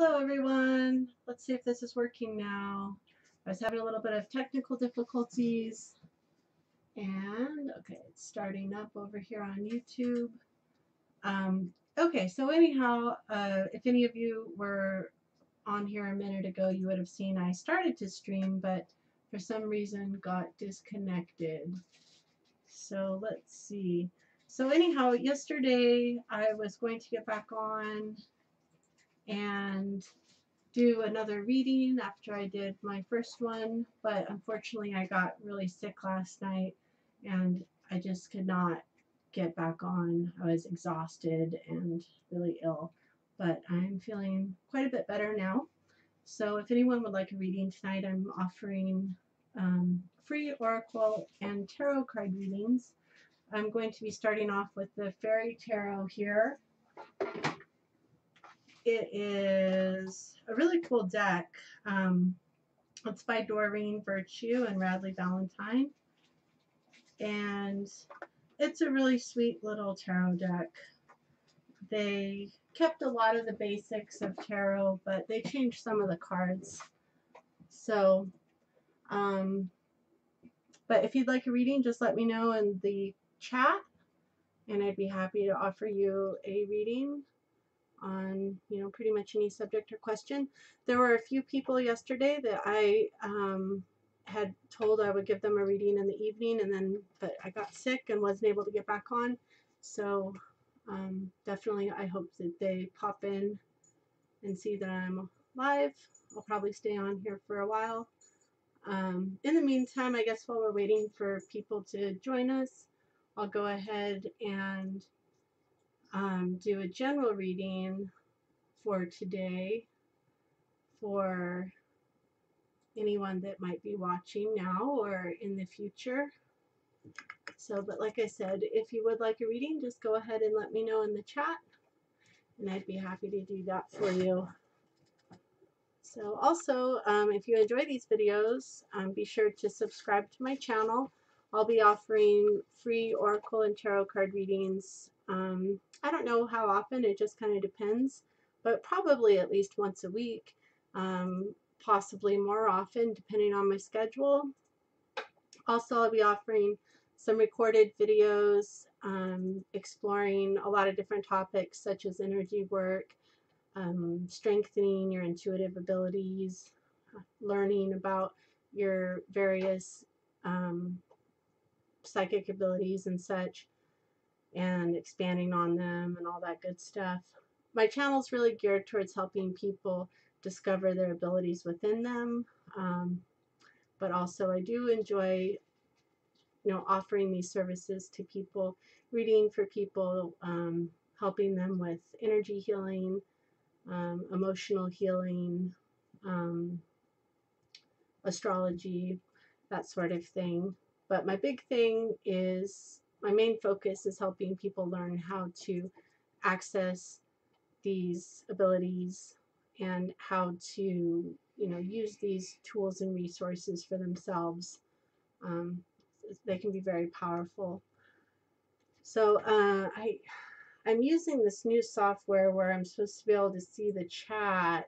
Hello everyone. Let's see if this is working now. I was having a little bit of technical difficulties and okay, it's starting up over here on YouTube. Okay, so anyhow, if any of you were on here a minute ago, you would have seen I started to stream, but for some reason got disconnected. So let's see. So anyhow, yesterday I was going to get back on and do another reading after I did my first one, but unfortunately I got really sick last night and I just could not get back on. I was exhausted and really ill, but I'm feeling quite a bit better now. So if anyone would like a reading tonight, I'm offering free oracle and tarot card readings. I'm going to be starting off with the fairy tarot here. It is a really cool deck. It's by Doreen Virtue and Radley Valentine. And it's a really sweet little tarot deck. They kept a lot of the basics of tarot, but they changed some of the cards. So, but if you'd like a reading, just let me know in the chat, and I'd be happy to offer you a reading on, pretty much any subject or question. There were a few people yesterday that I had told I would give them a reading in the evening, but I got sick and wasn't able to get back on. So definitely I hope that they pop in and see that I'm live. I'll probably stay on here for a while. In the meantime, I guess while we're waiting for people to join us, I'll go ahead and do a general reading for today for anyone that might be watching now or in the future. So, but like I said, if you would like a reading, just go ahead and let me know in the chat, and I'd be happy to do that for you. So also, if you enjoy these videos, be sure to subscribe to my channel. I'll be offering free oracle and tarot card readings. I don't know how often, it just kind of depends, but probably at least once a week, possibly more often depending on my schedule. Also, I'll be offering some recorded videos exploring a lot of different topics such as energy work, strengthening your intuitive abilities, learning about your various psychic abilities and such, and expanding on them and all that good stuff. My channel is really geared towards helping people discover their abilities within them, but also I do enjoy offering these services to people, reading for people, helping them with energy healing, emotional healing, astrology, that sort of thing. But my big thing is, my main focus is helping people learn how to access these abilities and how to, use these tools and resources for themselves. They can be very powerful. So I'm using this new software where I'm supposed to be able to see the chat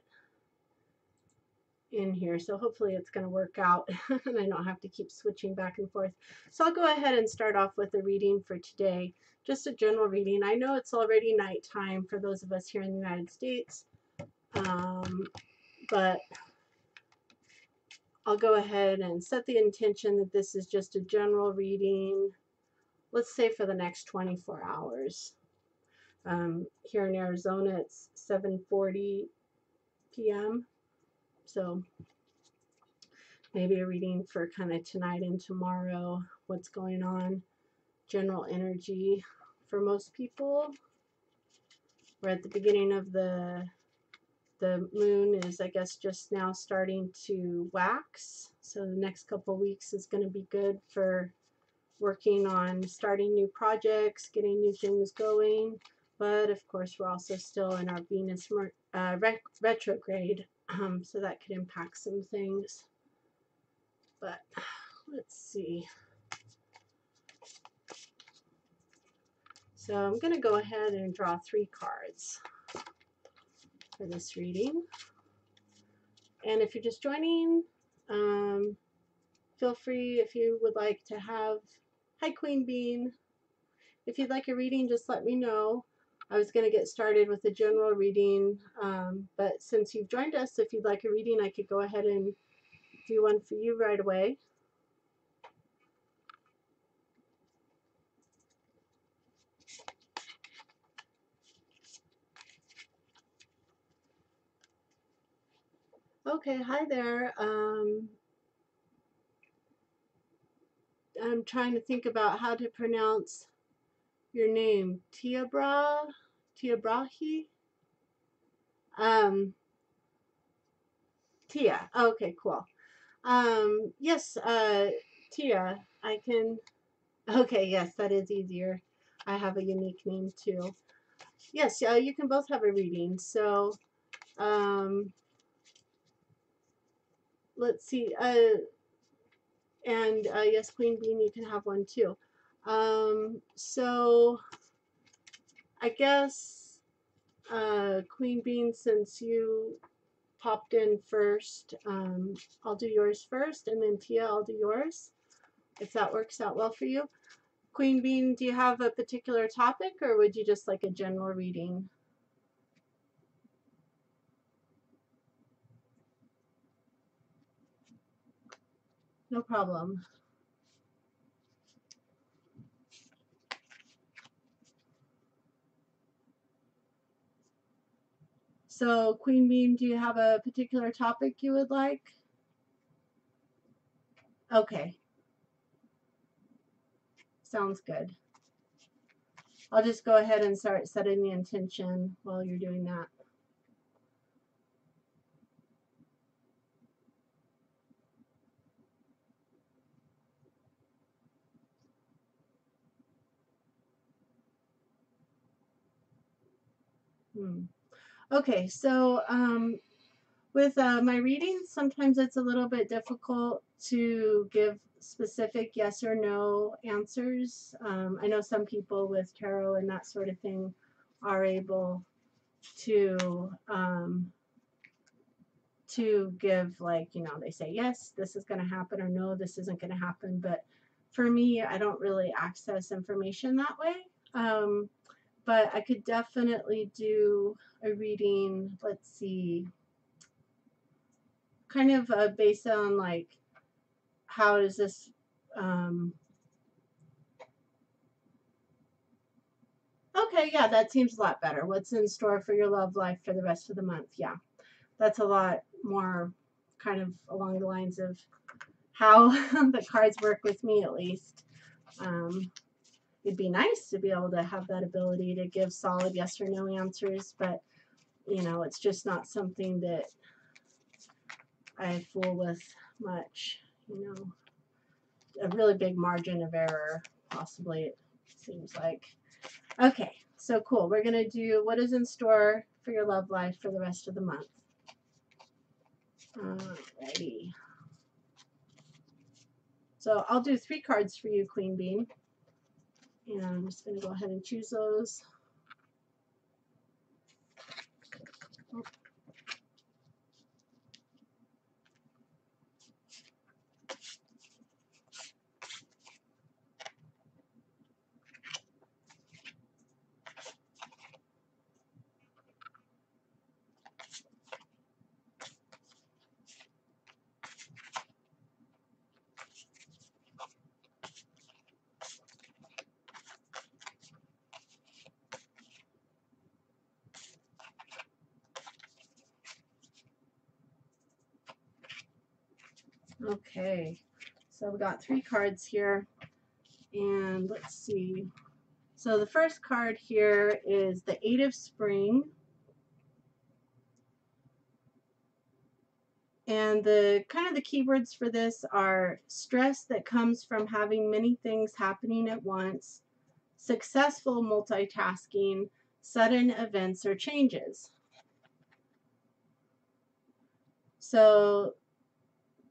in here, so hopefully it's going to work out and I don't have to keep switching back and forth. So I'll go ahead and start off with a reading for today, just a general reading. I know it's already nighttime for those of us here in the United States, but I'll go ahead and set the intention that this is just a general reading, let's say for the next 24 hours. Here in Arizona it's 7:40 p.m. So maybe a reading for kind of tonight and tomorrow, what's going on, general energy for most people. We're at the beginning of the moon is, I guess, just now starting to wax. So the next couple weeks is going to be good for working on starting new projects, getting new things going. But of course, we're also still in our Venus retrograde, so that could impact some things. But let's see. So I'm going to go ahead and draw 3 cards. for this reading. And if you're just joining, feel free if you would like to have, hi Queen Bean, if you'd like a reading, just let me know. I was going to get started with a general reading, but since you've joined us, if you'd like a reading, I could go ahead and do one for you right away. Okay, hi there. I'm trying to think about how to pronounce your name. Tiabrahi? Tia. Okay, cool. Yes, Tia, I can. Okay, yes, that is easier. I have a unique name too. Yes, you can both have a reading. So, let's see. And yes, Queen Bean, you can have one too. So I guess Queen Bean, since you popped in first, I'll do yours first, and then Tia, I'll do yours, if that works out well for you. Queen Bean, do you have a particular topic, or would you just like a general reading? No problem. So, Queen Bean, do you have a particular topic you would like? Okay, sounds good. I'll just go ahead and start setting the intention while you're doing that. Okay, so with my readings, sometimes it's a little bit difficult to give specific yes or no answers. I know some people with tarot and that sort of thing are able to give, like, you know, they say yes, this is going to happen, or no, this isn't going to happen. But for me, I don't really access information that way. But I could definitely do a reading, let's see, kind of based on like how does this okay, yeah, that seems a lot better. What's in store for your love life for the rest of the month? Yeah, that's a lot more kind of along the lines of how the cards work with me, at least. It'd be nice to be able to have that ability to give solid yes or no answers, but you know, it's just not something that I fool with much. You know, a really big margin of error, possibly, it seems like. Okay, so cool. We're going to do what is in store for your love life for the rest of the month. Alrighty. So I'll do 3 cards for you, Queen Bean. And I'm just going to go ahead and choose those. Okay, so we got 3 cards here, and let's see. So the first card here is the 8 of Spring, and the kind of the keywords for this are stress that comes from having many things happening at once, successful multitasking, sudden events or changes. So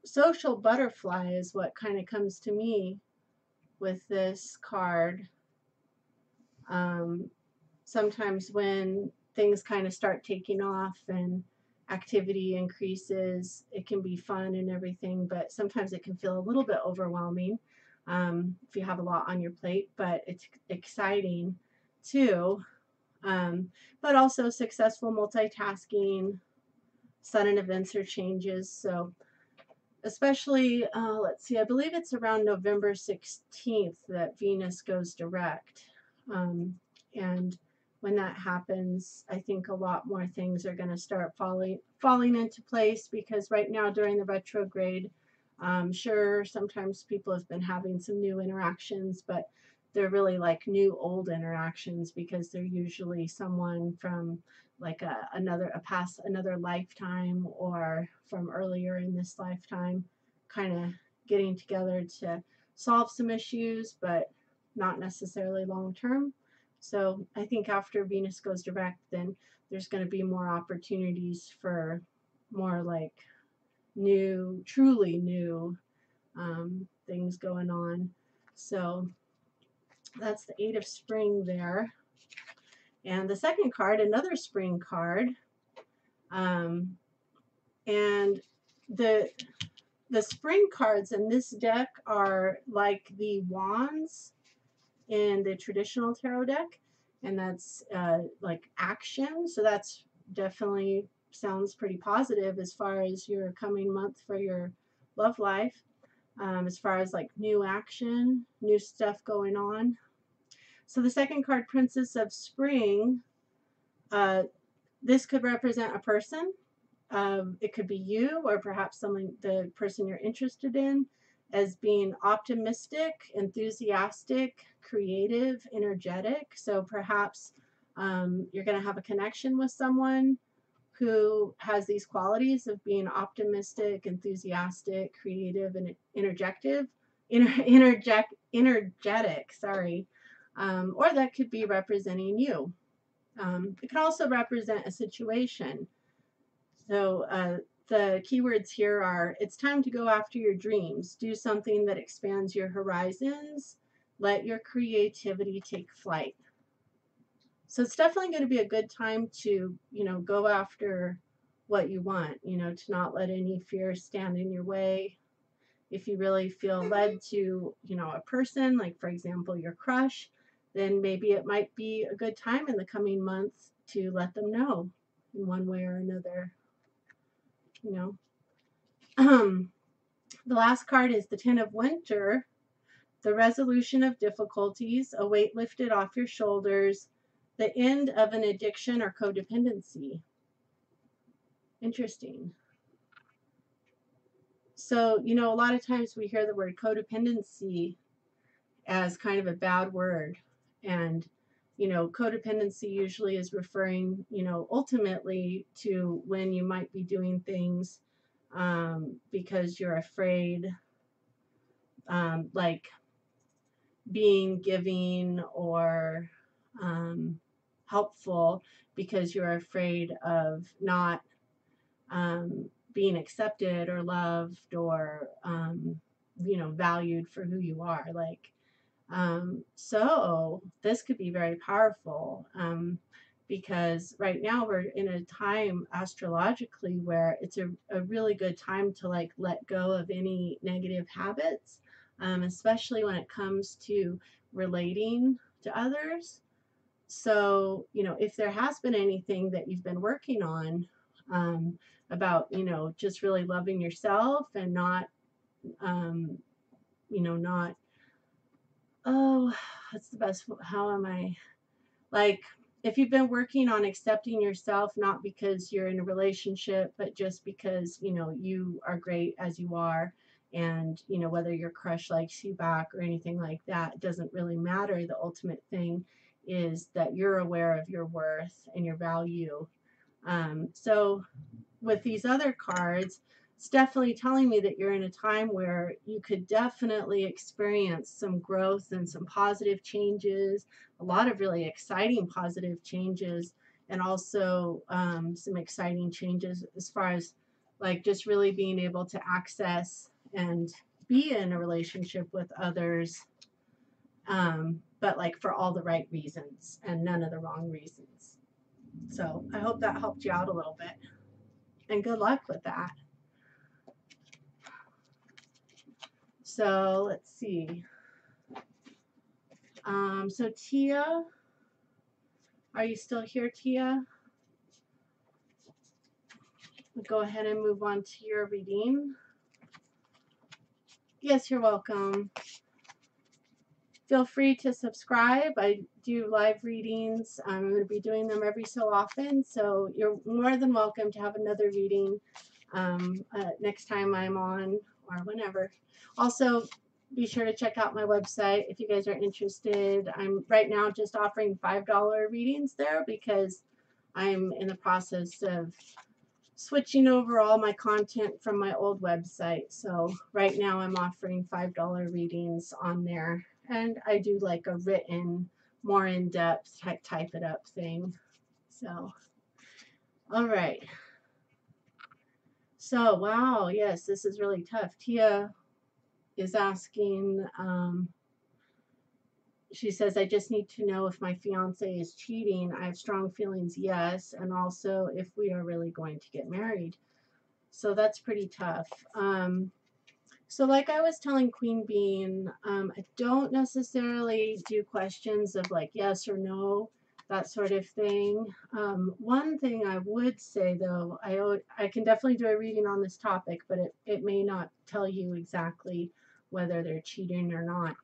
social butterfly is what kind of comes to me with this card. Sometimes when things kind of start taking off and activity increases. It can be fun and everything, but sometimes it can feel a little bit overwhelming if you have a lot on your plate, but it's exciting too. But also successful multitasking, sudden events or changes. So especially, let's see, I believe it's around November 16th that Venus goes direct. And when that happens, I think a lot more things are going to start falling into place, because right now during the retrograde, sure, sometimes people have been having some new interactions, but they're really like new old interactions, because they're usually someone from like another lifetime, or from earlier in this lifetime, kind of getting together to solve some issues, but not necessarily long term. So I think after Venus goes direct, then there's going to be more opportunities for more like new, truly new things going on. So that's the Eight of Spring there. And the second card, another spring card. And the spring cards in this deck are like the wands in the traditional tarot deck, and that's like action. So that's definitely sounds pretty positive as far as your coming month for your love life. As far as like new action, new stuff going on. So the second card, Princess of Spring, this could represent a person. It could be you, or perhaps the person you're interested in, as being optimistic, enthusiastic, creative, energetic. So perhaps you're going to have a connection with someone who has these qualities of being optimistic, enthusiastic, creative, and energetic. Sorry, or that could be representing you. It can also represent a situation. So the keywords here are: it's time to go after your dreams. Do something that expands your horizons. Let your creativity take flight. So it's definitely going to be a good time to, go after what you want, to not let any fear stand in your way. If you really feel led to, a person, like for example, your crush, then maybe it might be a good time in the coming months to let them know in one way or another. The last card is the Ten of Winter, the resolution of difficulties, a weight lifted off your shoulders, the end of an addiction or codependency. Interesting. So, a lot of times we hear the word codependency as kind of a bad word. And, codependency usually is referring, ultimately to when you might be doing things because you're afraid, like being giving or helpful, because you're afraid of not being accepted or loved or valued for who you are. So this could be very powerful, because right now we're in a time astrologically where it's a really good time to like let go of any negative habits, especially when it comes to relating to others. So, if there has been anything that you've been working on, about, just really loving yourself and not, not, oh, what's the best, how am I, like, if you've been working on accepting yourself, not because you're in a relationship, but just because, you are great as you are, and, whether your crush likes you back or anything like that, doesn't really matter. The ultimate thing is that you're aware of your worth and your value. So with these other cards, it's definitely telling me that you're in a time where you could definitely experience some growth and some positive changes, a lot of really exciting positive changes, and also some exciting changes as far as like just really being able to access and be in a relationship with others, but like for all the right reasons and none of the wrong reasons. So I hope that helped you out a little bit. And good luck with that. So let's see. So Tia, are you still here, Tia? We'll go ahead and move on to your reading. Yes, you're welcome. Feel free to subscribe. I do live readings. I'm going to be doing them every so often, so you're more than welcome to have another reading next time I'm on or whenever. Also, be sure to check out my website if you guys are interested. I'm right now just offering $5 readings there because I'm in the process of switching over all my content from my old website. So right now I'm offering $5 readings on there. And I do like a written, more in-depth, type it up thing. So, all right. So, wow, yes, this is really tough. Tia is asking, she says, I just need to know if my fiance is cheating. I have strong feelings, yes, and also if we are really going to get married. So that's pretty tough. So like I was telling Queen Bean, I don't necessarily do questions of like yes or no, that sort of thing. One thing I would say though, I can definitely do a reading on this topic, but it may not tell you exactly whether they're cheating or not.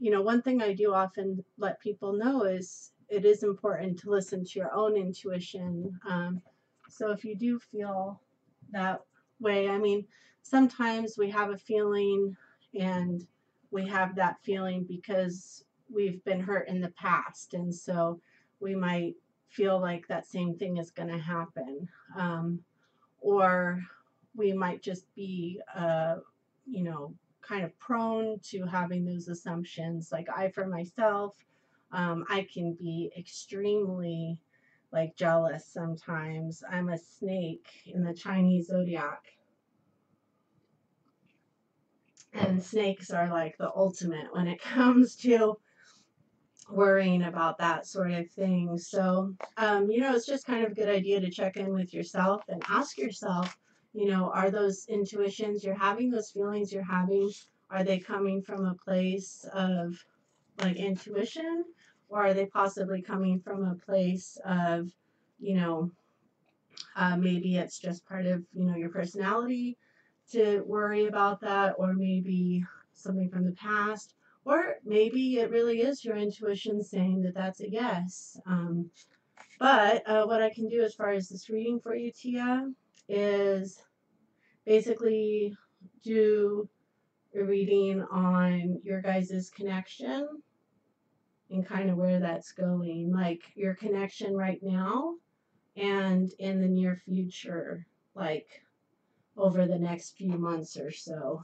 You know, one thing I do often let people know is it is important to listen to your own intuition. So if you do feel that way, I mean, sometimes we have a feeling and we have that feeling because we've been hurt in the past. And so we might feel like that same thing is going to happen. Or we might just be, you know, kind of prone to having those assumptions. Like I, for myself, I can be extremely like jealous sometimes. I'm a snake in the Chinese zodiac, and snakes are like the ultimate when it comes to worrying about that sort of thing. So, you know, it's just kind of a good idea to check in with yourself and ask yourself, you know, are those intuitions you're having, those feelings you're having, are they coming from a place of like intuition, or are they possibly coming from a place of, you know, maybe it's just part of, you know, your personality to worry about that, or maybe something from the past, or maybe it really is your intuition saying that that's a yes. But what I can do as far as this reading for you, Tia, is basically do a reading on your guys' connection and kind of where that's going, like your connection right now and in the near future, like over the next few months or so,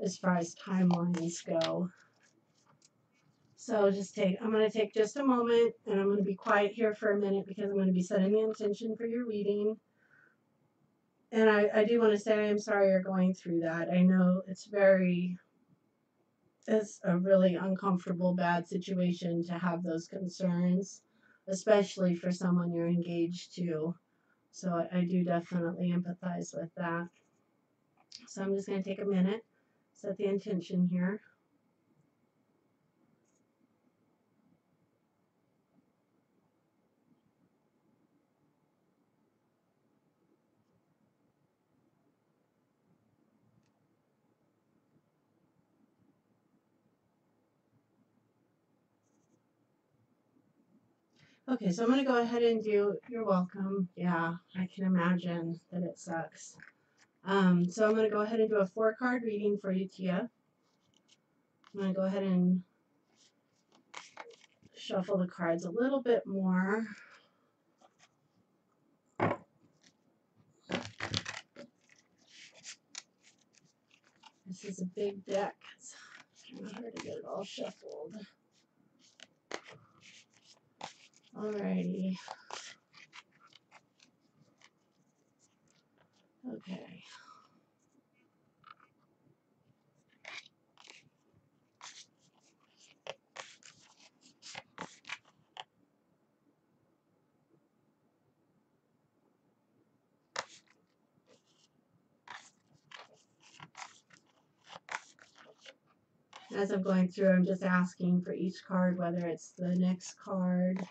as far as timelines go. So I'm going to take just a moment and I'm going to be quiet here for a minute because I'm going to be setting the intention for your reading. And I do want to say I'm sorry you're going through that. I know it's a really uncomfortable, bad situation to have those concerns, especially for someone you're engaged to. So I do definitely empathize with that. So I'm just going to take a minute, set the intention here. Okay, so I'm going to go ahead and do, you're welcome. Yeah, I can imagine that it sucks. So I'm going to go ahead and do a 4-card reading for you, Tia. I'm going to go ahead and shuffle the cards a little bit more. This is a big deck. It's kind of hard to get it all shuffled. Alrighty. Okay. As I'm going through, I'm just asking for each card whether it's the next card.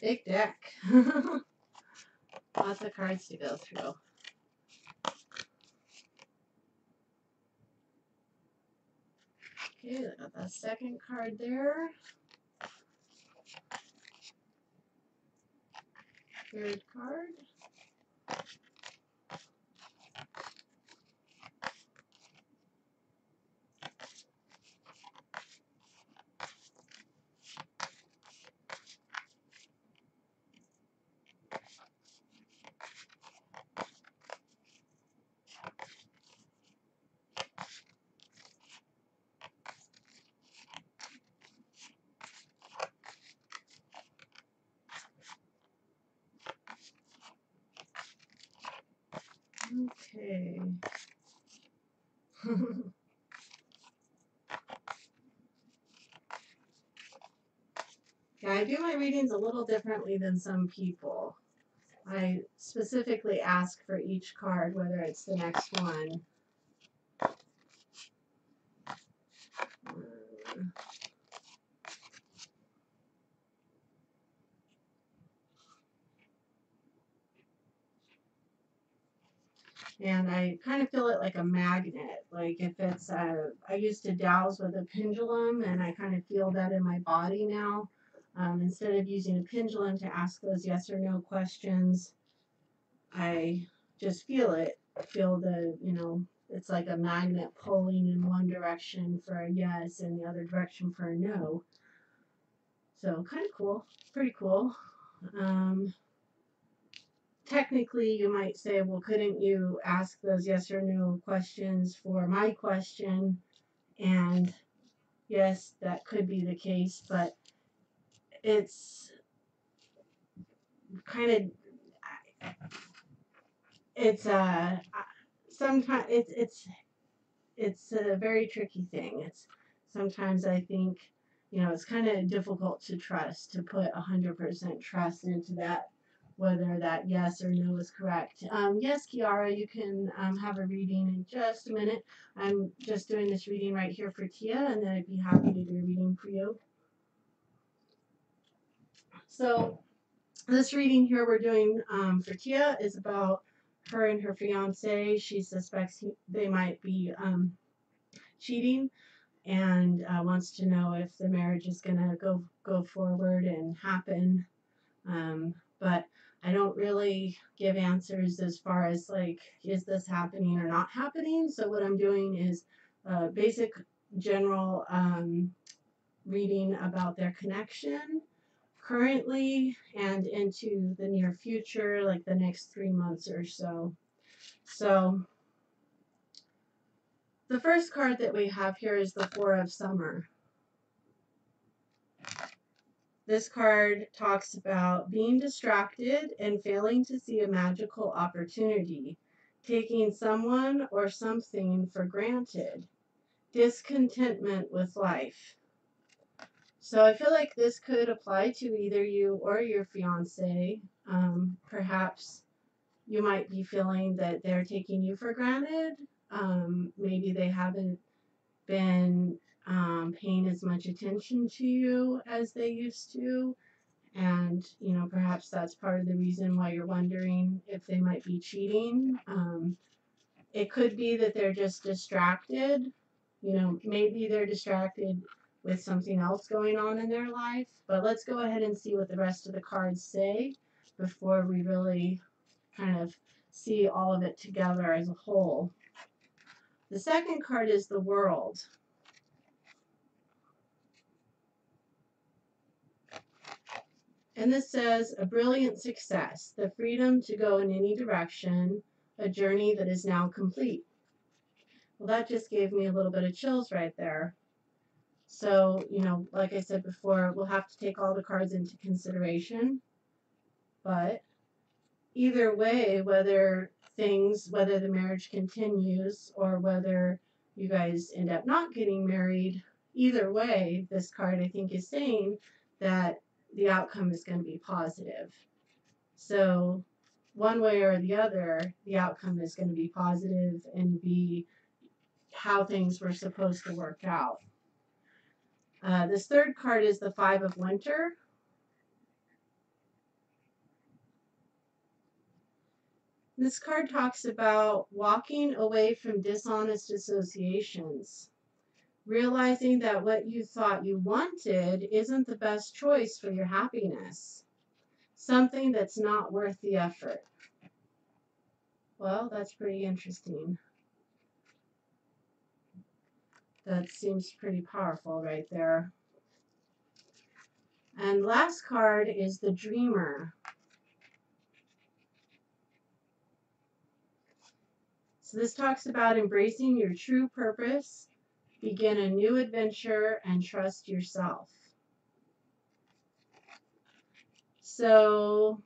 Big deck. Lots of cards to go through. Okay, I got that second card there. Third card. Okay. Yeah, I do my readings a little differently than some people. I specifically ask for each card whether it's the next one. And I kind of feel it like a magnet. Like if it's, I used to dowse with a pendulum, and I kind of feel that in my body now. Instead of using a pendulum to ask those yes or no questions, I just feel it. Feel the, it's like a magnet pulling in one direction for a yes and the other direction for a no. So kind of cool. Pretty cool. Technically, you might say, well, couldn't you ask those yes or no questions for my question? And yes, that could be the case, but it's kind of, it's sometimes it's a very tricky thing. It's sometimes I think, it's kind of difficult to trust, to put 100% trust into that, whether that yes or no is correct. Yes, Kiara, you can have a reading in just a minute. I'm just doing this reading right here for Tia, and then I'd be happy to do a reading for you. So this reading here we're doing for Tia is about her and her fiance. She suspects they might be cheating, and wants to know if the marriage is going to go forward and happen. But I don't really give answers as far as like, is this happening or not happening? So what I'm doing is basic general reading about their connection currently and into the near future, like the next 3 months or so. So the first card that we have here is the Four of Summer. This card talks about being distracted and failing to see a magical opportunity, taking someone or something for granted, discontentment with life. So I feel like this could apply to either you or your fiance. Perhaps you might be feeling that they're taking you for granted. Maybe they haven't been paying as much attention to you as they used to. And, perhaps that's part of the reason why you're wondering if they might be cheating. It could be that they're just distracted. You know, maybe they're distracted with something else going on in their life. But let's go ahead and see what the rest of the cards say before we really kind of see all of it together as a whole. The second card is the World. And this says, a brilliant success, the freedom to go in any direction, a journey that is now complete. Well, that just gave me a little bit of chills right there. So, you know, like I said before, we'll have to take all the cards into consideration. But either way, whether the marriage continues or whether you guys end up not getting married, either way, this card I think is saying that the outcome is going to be positive. So one way or the other, the outcome is going to be positive and be how things were supposed to work out. This third card is the Five of Winter. This card talks about walking away from dishonest associations, realizing that what you thought you wanted isn't the best choice for your happiness, something that's not worth the effort. Well, that's pretty interesting. That seems pretty powerful right there. And last card is the Dreamer. So this talks about embracing your true purpose, begin a new adventure, and trust yourself. So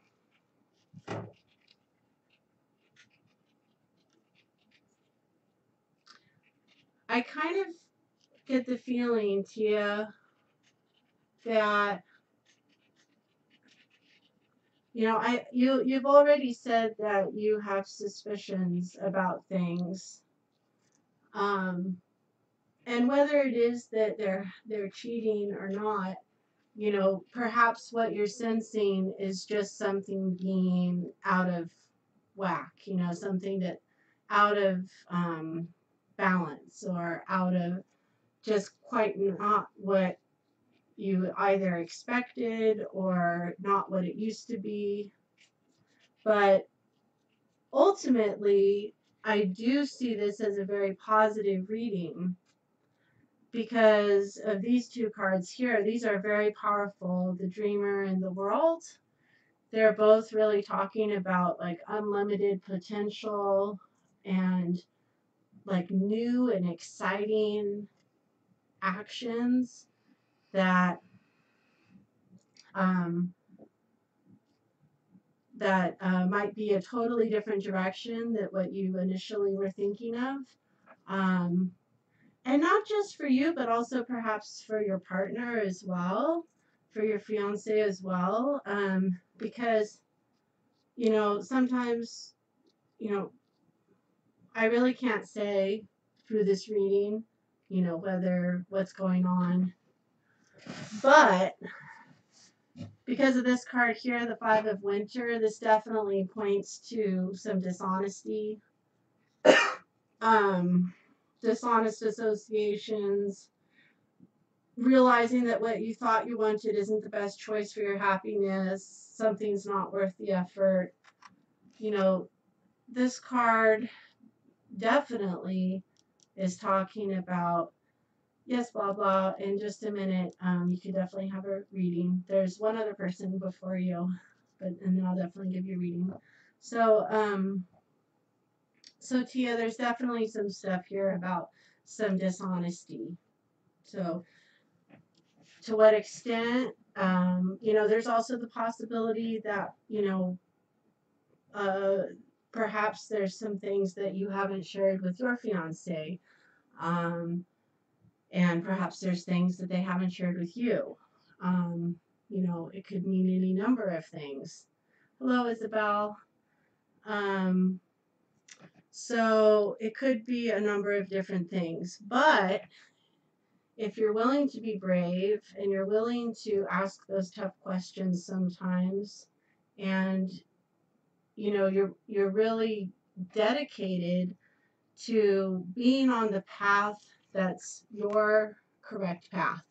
I kind of get the feeling, Tia, that you've already said that you have suspicions about things, and whether it is that they're cheating or not, you know, perhaps what you're sensing is just something being out of whack, you know, something that out of balance or out of just quite not what you either expected or not what it used to be. But ultimately, I do see this as a very positive reading because of these two cards here. These are very powerful, the Dreamer and the World. They're both really talking about like unlimited potential and like new and exciting actions that might be a totally different direction than what you initially were thinking of. And not just for you, but also perhaps for your partner as well, for your fiance as well. Because, you know, sometimes, you know, I really can't say through this reading, you know, whether what's going on. But because of this card here, the Five of Winter, this definitely points to some dishonesty, dishonest associations, realizing that what you thought you wanted isn't the best choice for your happiness, something's not worth the effort. You know, this card definitely is talking about, yes, blah, blah. In just a minute, you can definitely have a reading. There's one other person before you, and then I'll definitely give you a reading. So, so Tia, there's definitely some stuff here about some dishonesty. So, to what extent? You know, there's also the possibility that, you know, perhaps there's some things that you haven't shared with your fiance. And perhaps there's things that they haven't shared with you. You know, it could mean any number of things. Hello, Isabel. So it could be a number of different things. But if you're willing to be brave and you're willing to ask those tough questions sometimes, and you know you're really dedicated to being on the path that's your correct path.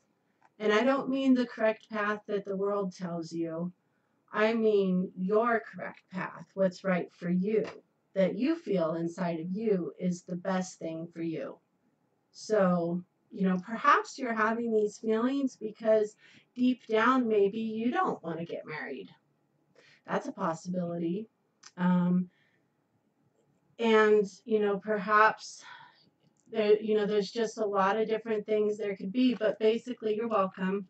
And I don't mean the correct path that the world tells you. I mean your correct path, what's right for you, that you feel inside of you is the best thing for you. So, perhaps you're having these feelings because deep down, maybe you don't want to get married. That's a possibility. Um, and, perhaps there's just a lot of different things there could be, but basically, you're welcome.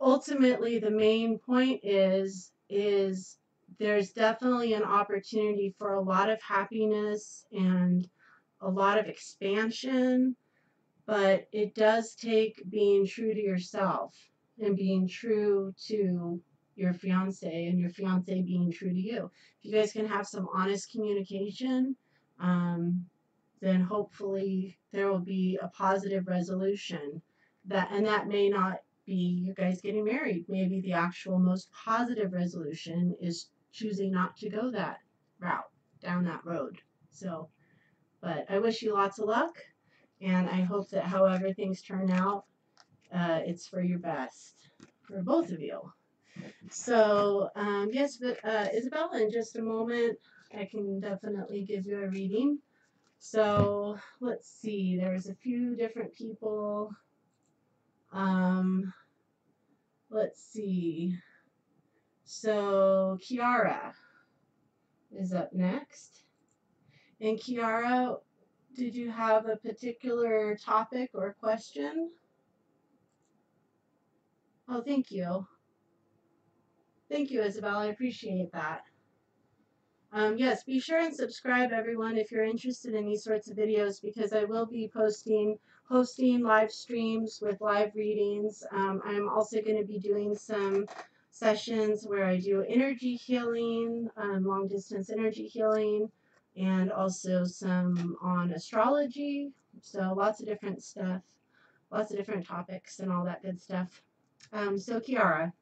Ultimately, the main point is there's definitely an opportunity for a lot of happiness and a lot of expansion, but it does take being true to yourself and being true to your fiance and your fiance being true to you. If you guys can have some honest communication, um, then hopefully there will be a positive resolution. That may not be you guys getting married. Maybe the actual most positive resolution is choosing not to go that route, down that road. So, but I wish you lots of luck, and I hope that however things turn out, it's for your best for both of you. So, yes, but Isabella, in just a moment, I can definitely give you a reading. So let's see, there's a few different people. Um, let's see. So Kiara is up next. And Kiara, did you have a particular topic or question? Oh, thank you. Thank you, Isabel. I appreciate that. Yes, be sure and subscribe, everyone, if you're interested in these sorts of videos, because I will be hosting live streams with live readings. I'm also going to be doing some sessions where I do energy healing, long distance energy healing, and also some on astrology. So lots of different stuff, lots of different topics and all that good stuff. So Kiara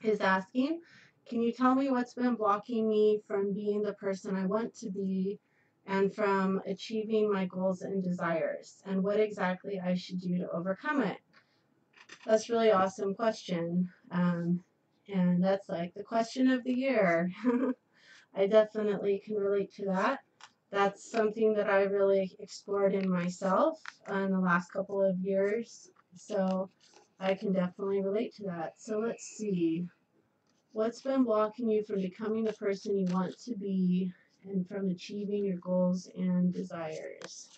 is asking, can you tell me what's been blocking me from being the person I want to be and from achieving my goals and desires, and what exactly I should do to overcome it? That's a really awesome question. And that's like the question of the year. I definitely can relate to that. That's something that I really explored in myself in the last couple of years. So I can definitely relate to that. So let's see. What's been blocking you from becoming the person you want to be and from achieving your goals and desires?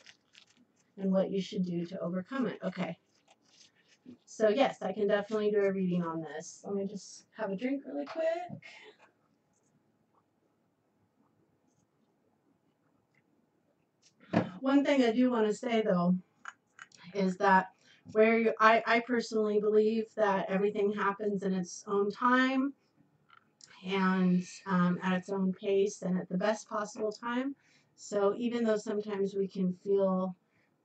And what you should do to overcome it. Okay. So, yes, I can definitely do a reading on this. Let me just have a drink really quick. One thing I do want to say, though, is that I personally believe that everything happens in its own time and at its own pace and at the best possible time. So even though sometimes we can feel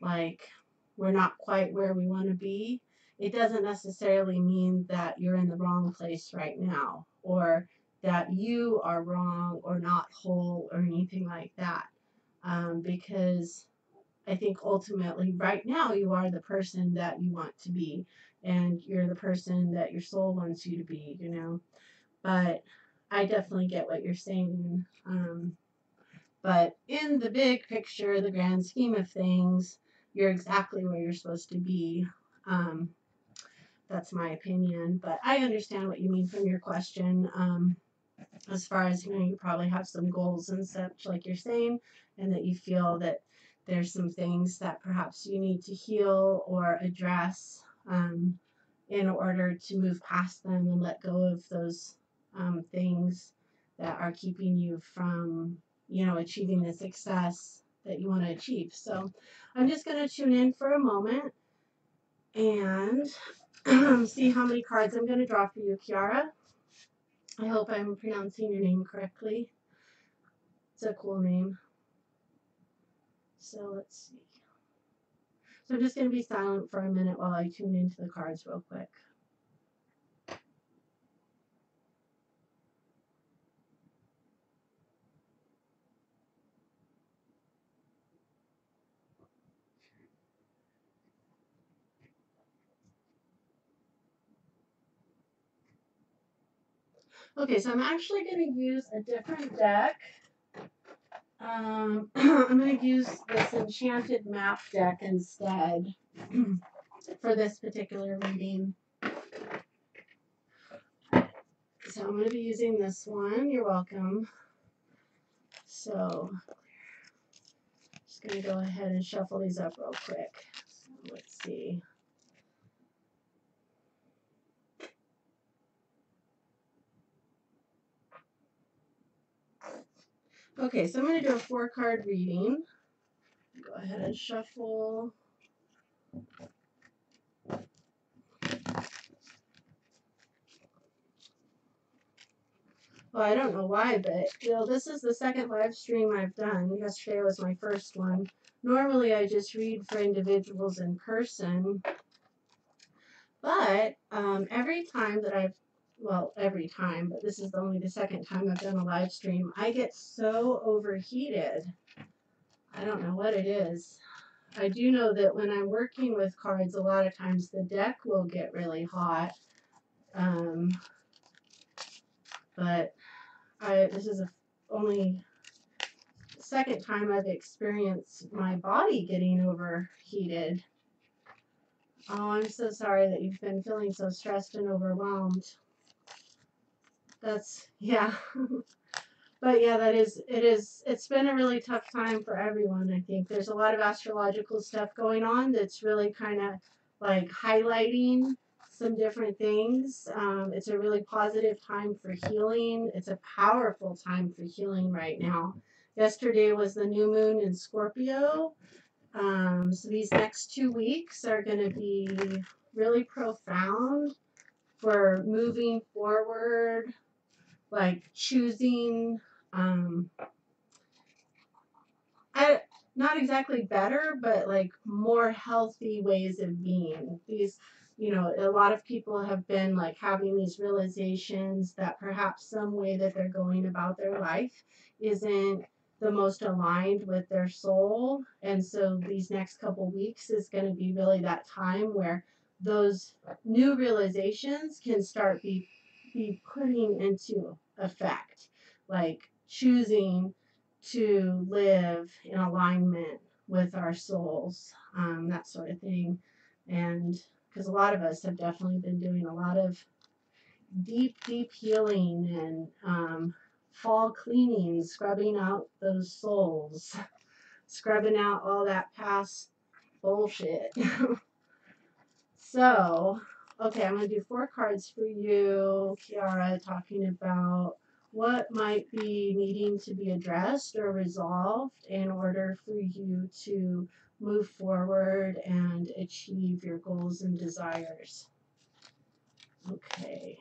like we're not quite where we want to be, it doesn't necessarily mean that you're in the wrong place right now or that you are wrong or not whole or anything like that. Because I think ultimately right now you are the person that you want to be and you're the person that your soul wants you to be. But I definitely get what you're saying. But in the big picture, the grand scheme of things, you're exactly where you're supposed to be. Um, that's my opinion. But I understand what you mean from your question. As far as, you probably have some goals and such, like you're saying, and that you feel that there's some things that perhaps you need to heal or address in order to move past them and let go of those things that are keeping you from, achieving the success that you want to achieve. So I'm just going to tune in for a moment and see how many cards I'm going to draw for you, Kiara. I hope I'm pronouncing your name correctly. It's a cool name. So let's see. So I'm just going to be silent for a minute while I tune into the cards real quick. Okay, so I'm actually going to use a different deck. I'm going to use this Enchanted Map deck instead for this particular reading. So I'm going to be using this one. You're welcome. So just going to go ahead and shuffle these up real quick. So let's see. Okay, so I'm going to do a 4-card reading. Go ahead and shuffle. Well, I don't know why, but this is the second live stream I've done. Yesterday was my first one. Normally, I just read for individuals in person, but every time that every time, but this is only the second time I've done a live stream, I get so overheated. I don't know what it is. I do know that when I'm working with cards, a lot of times the deck will get really hot. But this is only the second time I've experienced my body getting overheated. Oh, I'm so sorry that you've been feeling so stressed and overwhelmed. Yeah. But yeah, it's been a really tough time for everyone, I think. There's a lot of astrological stuff going on that's really kind of like highlighting some different things. It's a really positive time for healing. It's a powerful time for healing right now. Yesterday was the new moon in Scorpio. So these next 2 weeks are going to be really profound for moving forward, like choosing, not exactly better, but like more healthy ways of being. A lot of people have been like having these realizations that perhaps some way that they're going about their life isn't the most aligned with their soul. And so these next couple weeks is going to be really that time where those new realizations can start be putting into effect, like choosing to live in alignment with our souls, that sort of thing. And because a lot of us have definitely been doing a lot of deep, deep healing and fall cleaning, scrubbing out those souls, scrubbing out all that past bullshit. So, okay, I'm going to do 4 cards for you, Kiara, talking about what might be needing to be addressed or resolved in order for you to move forward and achieve your goals and desires. Okay.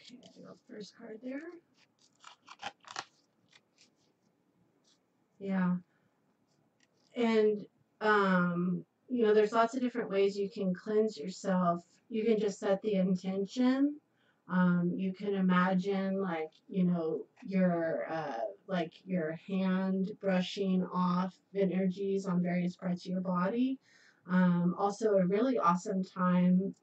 Okay, first card there. Yeah. And, there's lots of different ways you can cleanse yourself. You can just set the intention. You can imagine, your hand brushing off energies on various parts of your body. Also, a really awesome time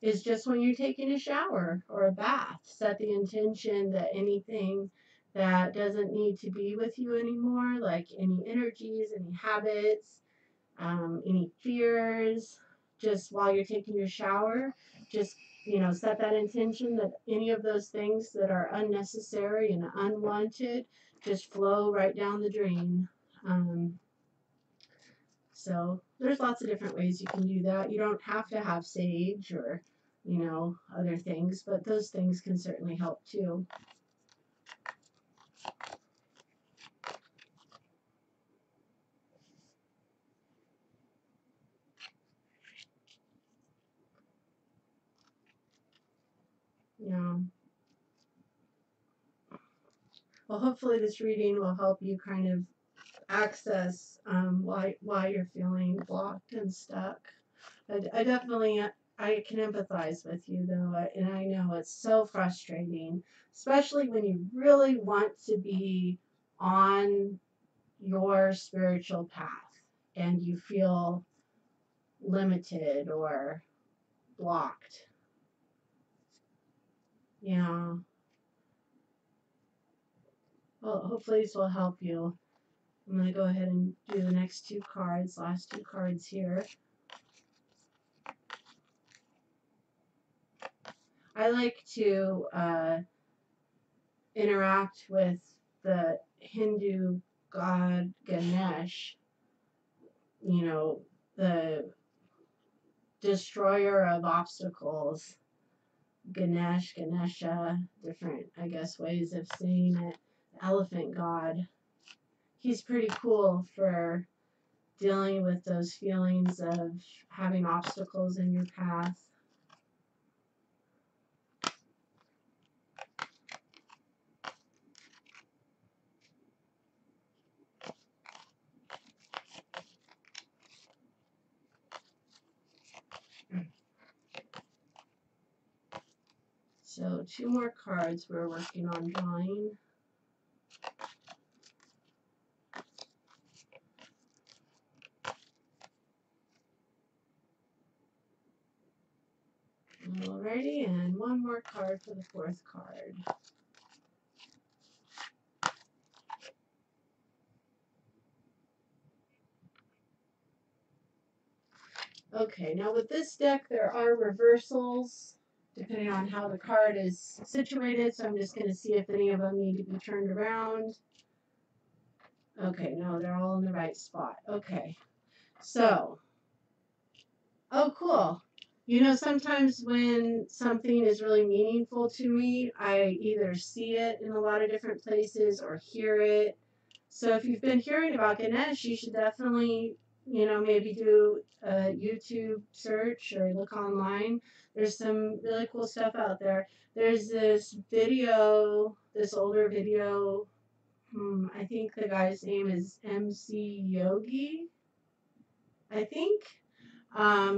is just when you're taking a shower or a bath. Set the intention that anything that doesn't need to be with you anymore, like any energies, any habits, any fears, just while you're taking your shower, just, set that intention that any of those things that are unnecessary and unwanted just flow right down the drain. So there's lots of different ways you can do that. You don't have to have sage or, other things, but those things can certainly help too. Yeah. Well, hopefully this reading will help you kind of access while you're feeling blocked and stuck. I definitely I can empathize with you though, and I know it's so frustrating, especially when you really want to be on your spiritual path and you feel limited or blocked. Yeah. Well, hopefully this will help you. I'm going to go ahead and do the next two cards, last two cards here. I like to interact with the Hindu god Ganesh, you know, the destroyer of obstacles. Ganesh, Ganesha, different, I guess, ways of saying it. The elephant god. He's pretty cool for dealing with those feelings of having obstacles in your path. So 2 more cards we're working on drawing. Alrighty, and 1 more card for the 4th card. Okay, now with this deck there are reversals depending on how the card is situated, so I'm just going to see if any of them need to be turned around. Okay, no, they're all in the right spot. Okay, so, oh cool. You know, sometimes when something is really meaningful to me, I either see it in a lot of different places or hear it. So if you've been hearing about Ganesh, you should definitely, you know, maybe do a YouTube search or look online. There's some really cool stuff out there. There's this video, this older video. I think the guy's name is MC Yogi, I think.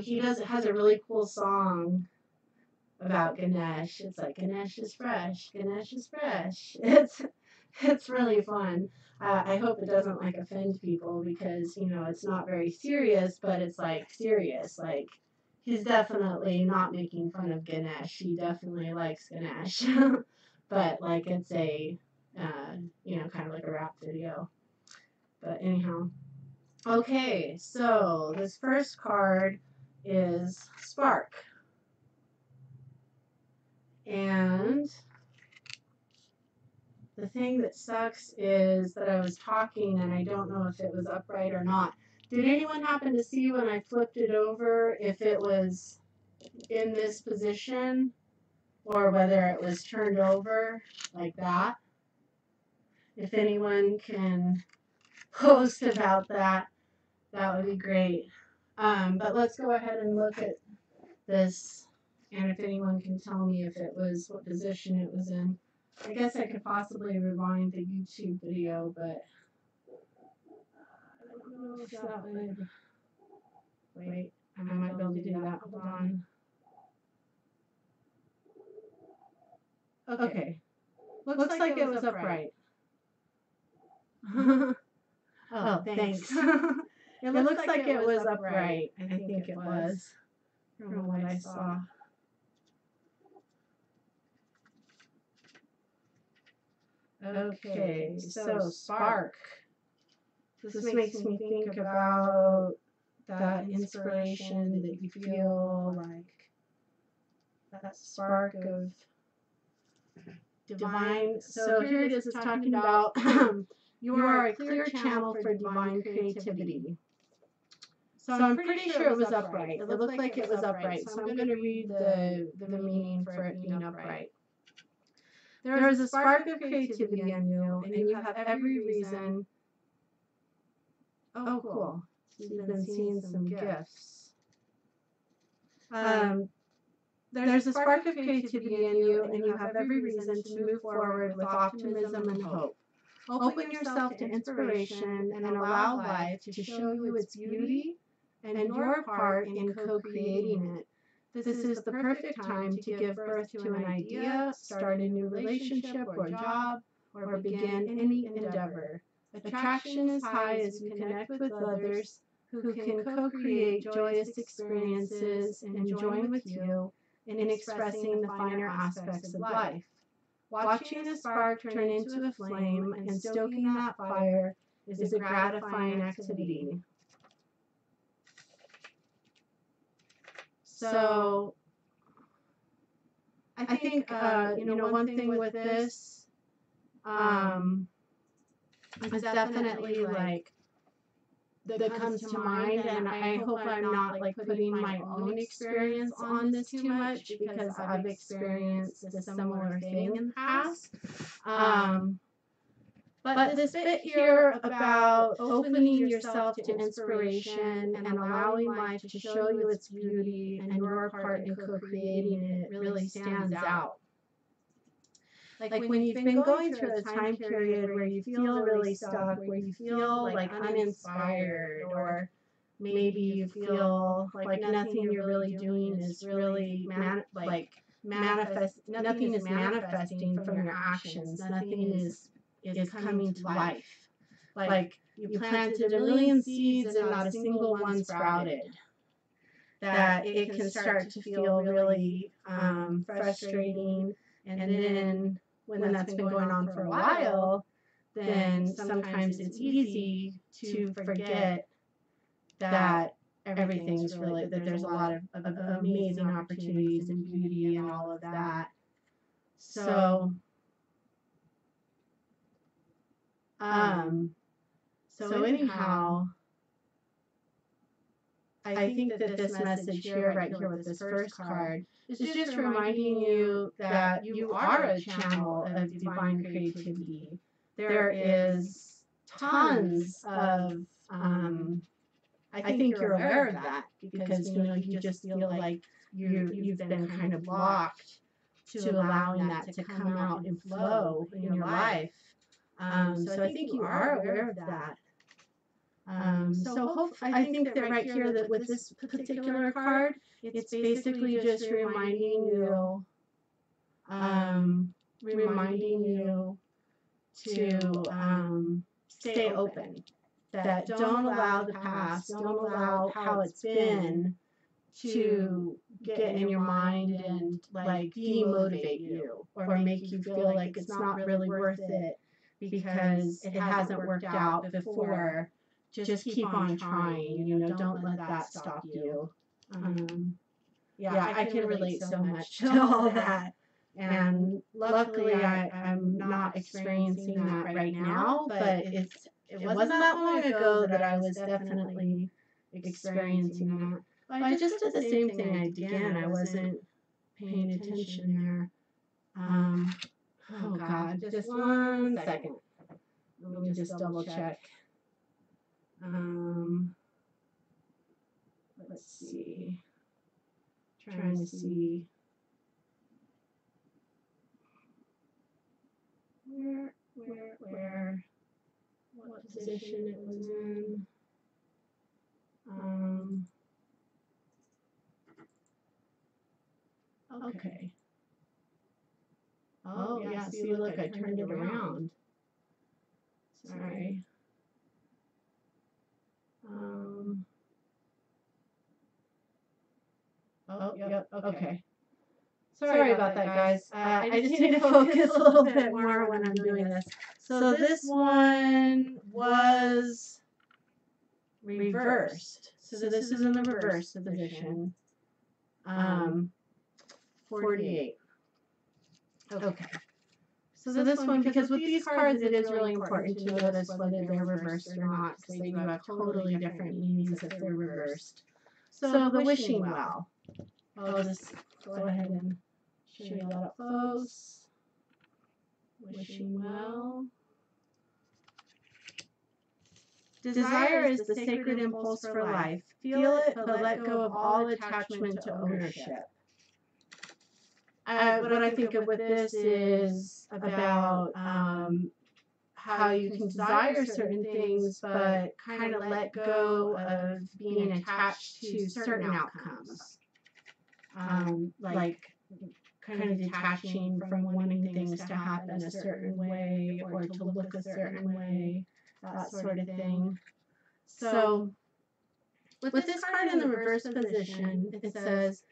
He has a really cool song about Ganesh. It's like Ganesh is fresh, Ganesh is fresh. It's really fun. I hope it doesn't like offend people because you know it's not very serious, but it's like serious. Like he's definitely not making fun of Ganesh. He definitely likes Ganesh, but like it's a you know kind of like a rap video. But anyhow, okay. So this first card is Spark. And the thing that sucks is that I was talking and I don't know if it was upright or not. Did anyone happen to see when I flipped it over if it was in this position or whether it was turned over like that? If anyone can post about that, that would be great. But let's go ahead and look at this, and if anyone can tell me if it was, what position it was in. I guess I could possibly rewind the YouTube video, but I don't know if that would. Wait, I might be able to do that. Hold on. Okay. Looks like it was upright. Oh, thanks. It looks like it was upright. I think it was from what I saw. Okay, so Spark. This makes me think about that inspiration that you feel, like that spark of divine. So here it is, it's talking about you are a clear channel for divine creativity. So I'm pretty sure it was upright. It looked like it was upright. So I'm going to read the meaning for it being upright. There is a spark of creativity in you, and you have every reason. Oh, cool. So you've been seeing some gifts. There's a spark of creativity in you, and you have every reason to move forward with optimism and hope. Open yourself to inspiration and allow life to show you its beauty and your part in co-creating it. This is the perfect time to give birth to an idea, start a new relationship or job, or begin any endeavor. Attraction is high as you connect with others who can co-create joyous experiences and join with you in expressing the finer aspects of life. Watching a spark turn into a flame and stoking that fire is a gratifying activity. So I think, one thing with this is definitely like that comes to mind, and I hope I'm not like putting my own experience on this too much, because I've experienced a similar thing in the past. But this bit here about opening yourself to inspiration and allowing life to show you its beauty and your part in co-creating it really stands out. Like when you've been going through a time period where you feel really stuck, where you feel like uninspired, or maybe you feel like nothing you're really doing is really nothing is manifesting from your actions, nothing is coming to life. Like you planted a million seeds and not a single one sprouted. That it can start to feel really frustrating, and then when that's been going on for a while, then sometimes it's easy to forget that everything's really, that there's a lot of amazing opportunities and beauty and all of that. So anyhow, I think that this message here, right here with this first card, is just reminding you that you are a channel of divine creativity. There is tons of, I think you're aware of that, because you just feel like you've been kind of blocked to allowing that to come out and flow in your life. So I think you are aware of that. I think that right here, that with this particular card, it's basically just reminding you to stay open. That don't allow the past, don't allow how it's been to get in your mind and like demotivate you or make you feel like it's not really worth it because it hasn't worked out before. Just keep on trying, don't let that stop you. I can relate so much to all that. And luckily I'm not experiencing that right now, but it wasn't that long ago that I was definitely experiencing that. I just did the same thing again. I wasn't paying attention there. Oh God, just 1 second. Let me just double check. Let's see. Trying to see where, what position it was in. Okay. Oh yeah, see, look, I turned it around. Sorry. Yep, okay. Sorry about that, guys. I just need to focus a little bit more when I'm doing this. So this one was reversed. So this is in the reverse position. 48. Okay. So this one, because with these cards, it is really important to notice whether they're reversed or not, because they do have totally different meanings if they're reversed. So the wishing well. I'll just go ahead and show you that up close. Wishing well. Desire is the sacred impulse for life. Feel it, but let go of all attachment to ownership. What I think of with this is about how you can desire certain things, but kind of let go of being attached to certain outcomes. Like kind of detaching from wanting things to happen a certain way or to look a certain way, that sort of thing. So with this card in the reverse position, it says,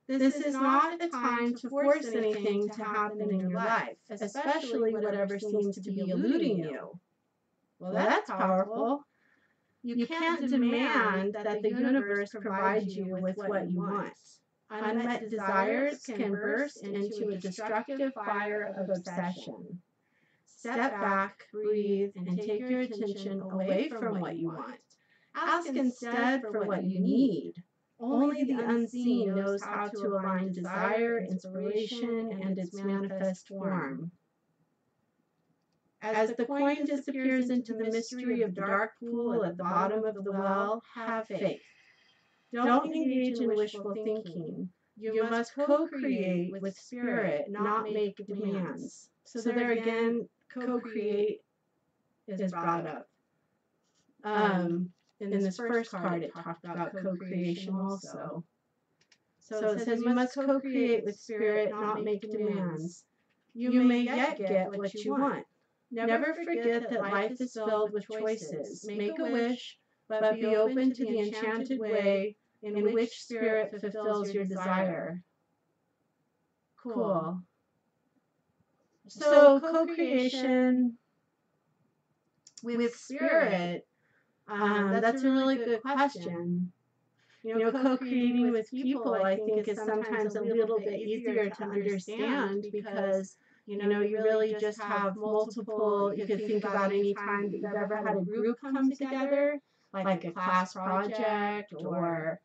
this is not the time to force anything to happen in your life, especially whatever seems to be eluding you. Well, that's powerful. You can't demand that the universe provide you with what you want. Unmet desires can burst into a destructive fire of obsession. Step back, breathe, and take your attention away from what you want. Ask instead for what you need. Only the unseen knows how to align desire, inspiration, and its manifest form. As the coin disappears into the mystery of the dark pool at the bottom of the well, have faith. Don't engage in wishful thinking. You must co-create with spirit, not make demands. So there again, co-create is brought up. In this first card, it talked about co-creation also. So it says you must co-create with spirit, not make demands. You may yet get what you want. Never forget that life is filled with choices. Make a wish, but be open to the enchanted way in which spirit fulfills your desire. Cool. So co-creation with spirit, that's a really good question. Co-creating with people, I think, is sometimes a little bit easier to understand because, you really just have multiple, you could think about any time that you've ever had a group come together, like a class project or,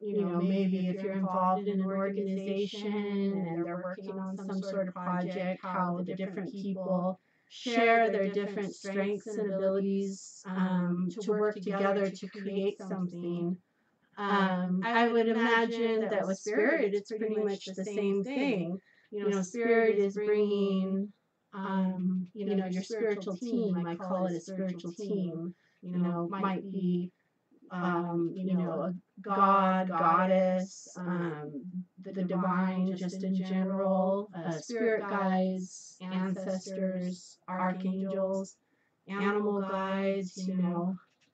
maybe if you're involved in an organization and they're working on some sort of project, how the different people share their different strengths and abilities to work together to create something. I would imagine that with spirit, it's pretty much the same thing. Spirit is bringing, your spiritual team. I call it a spiritual team. Might be, a god, goddess, the divine, just in general, spirit guides, ancestors, archangels, animal guides,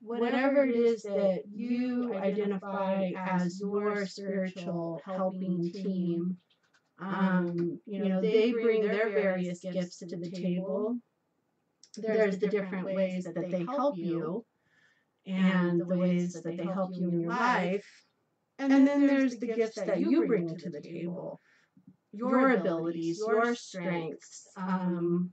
whatever it is that you identify as your spiritual helping team. They bring their various gifts to the table. There's the different ways that they help you and the ways that they help you in your life. And then there's the gifts that you bring to the table. Your abilities, your strengths, the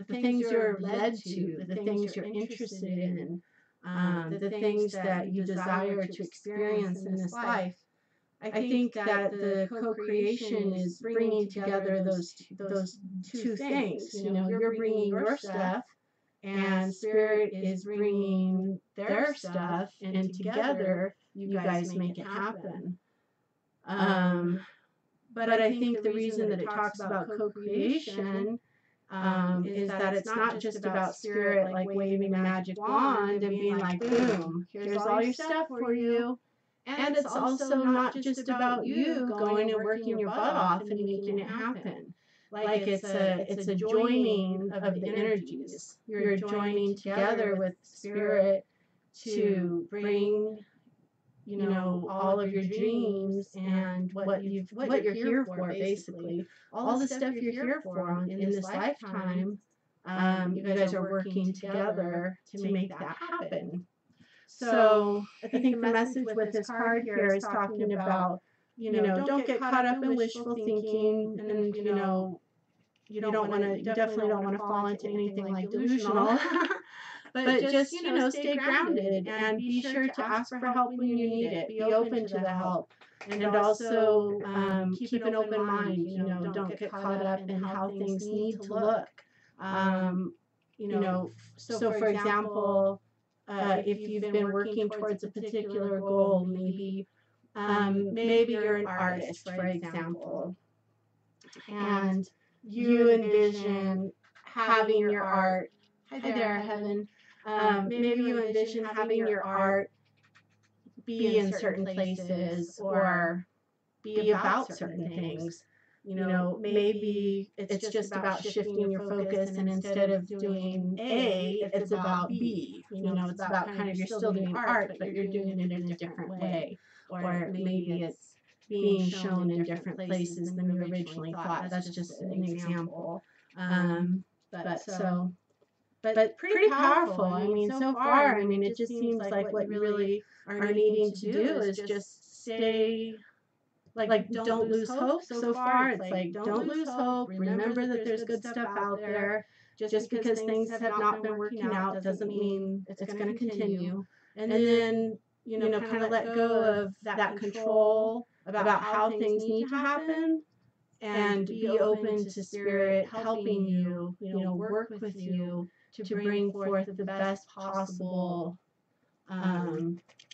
things you're led to, the things you're interested in, the things that you desire to experience in this life. I think that the co-creation is bringing together those two things. You're bringing your stuff, and spirit is bringing their stuff, and together you guys make it happen. But I think the reason that it talks about co-creation is that it's not just about spirit like waving a magic wand and being like, boom, here's all your stuff for you. And it's also not just about you going and working your butt off and making it happen. Like it's a joining of the energies. You're joining together with spirit to bring, all of your dreams and what you're here for, basically. All the stuff you're here for in this lifetime, you guys are working together to make that happen. So I think the message with this card here is talking about, don't get caught up in wishful thinking, and you definitely don't want to fall into anything like delusional. But just, stay grounded and be sure to ask for help when you need it. Be open to the help. And also keep an open mind. Don't get caught up in how things need to look. So for example, if you've been working towards a particular goal, maybe you're an artist, for example, and you envision having your art. Hi there, Heaven. Maybe you envision having your art be in certain places or be about certain things. Maybe it's just about shifting your focus, and instead of doing A, it's about B. It's about kind of, you're still doing art, but you're doing it in a different way. Or maybe it's being shown in different places than you originally thought. That's just an example. But pretty powerful. I mean, so far, it just seems like what you really are needing to do is just stay, like don't lose hope. So far, it's like, don't lose hope. Remember that there's good stuff out there. Just because things have not been working out doesn't mean it's going to continue. And then, kind of let go of that control about how things need to happen, and be open to Spirit helping you, work with you to bring forth the best possible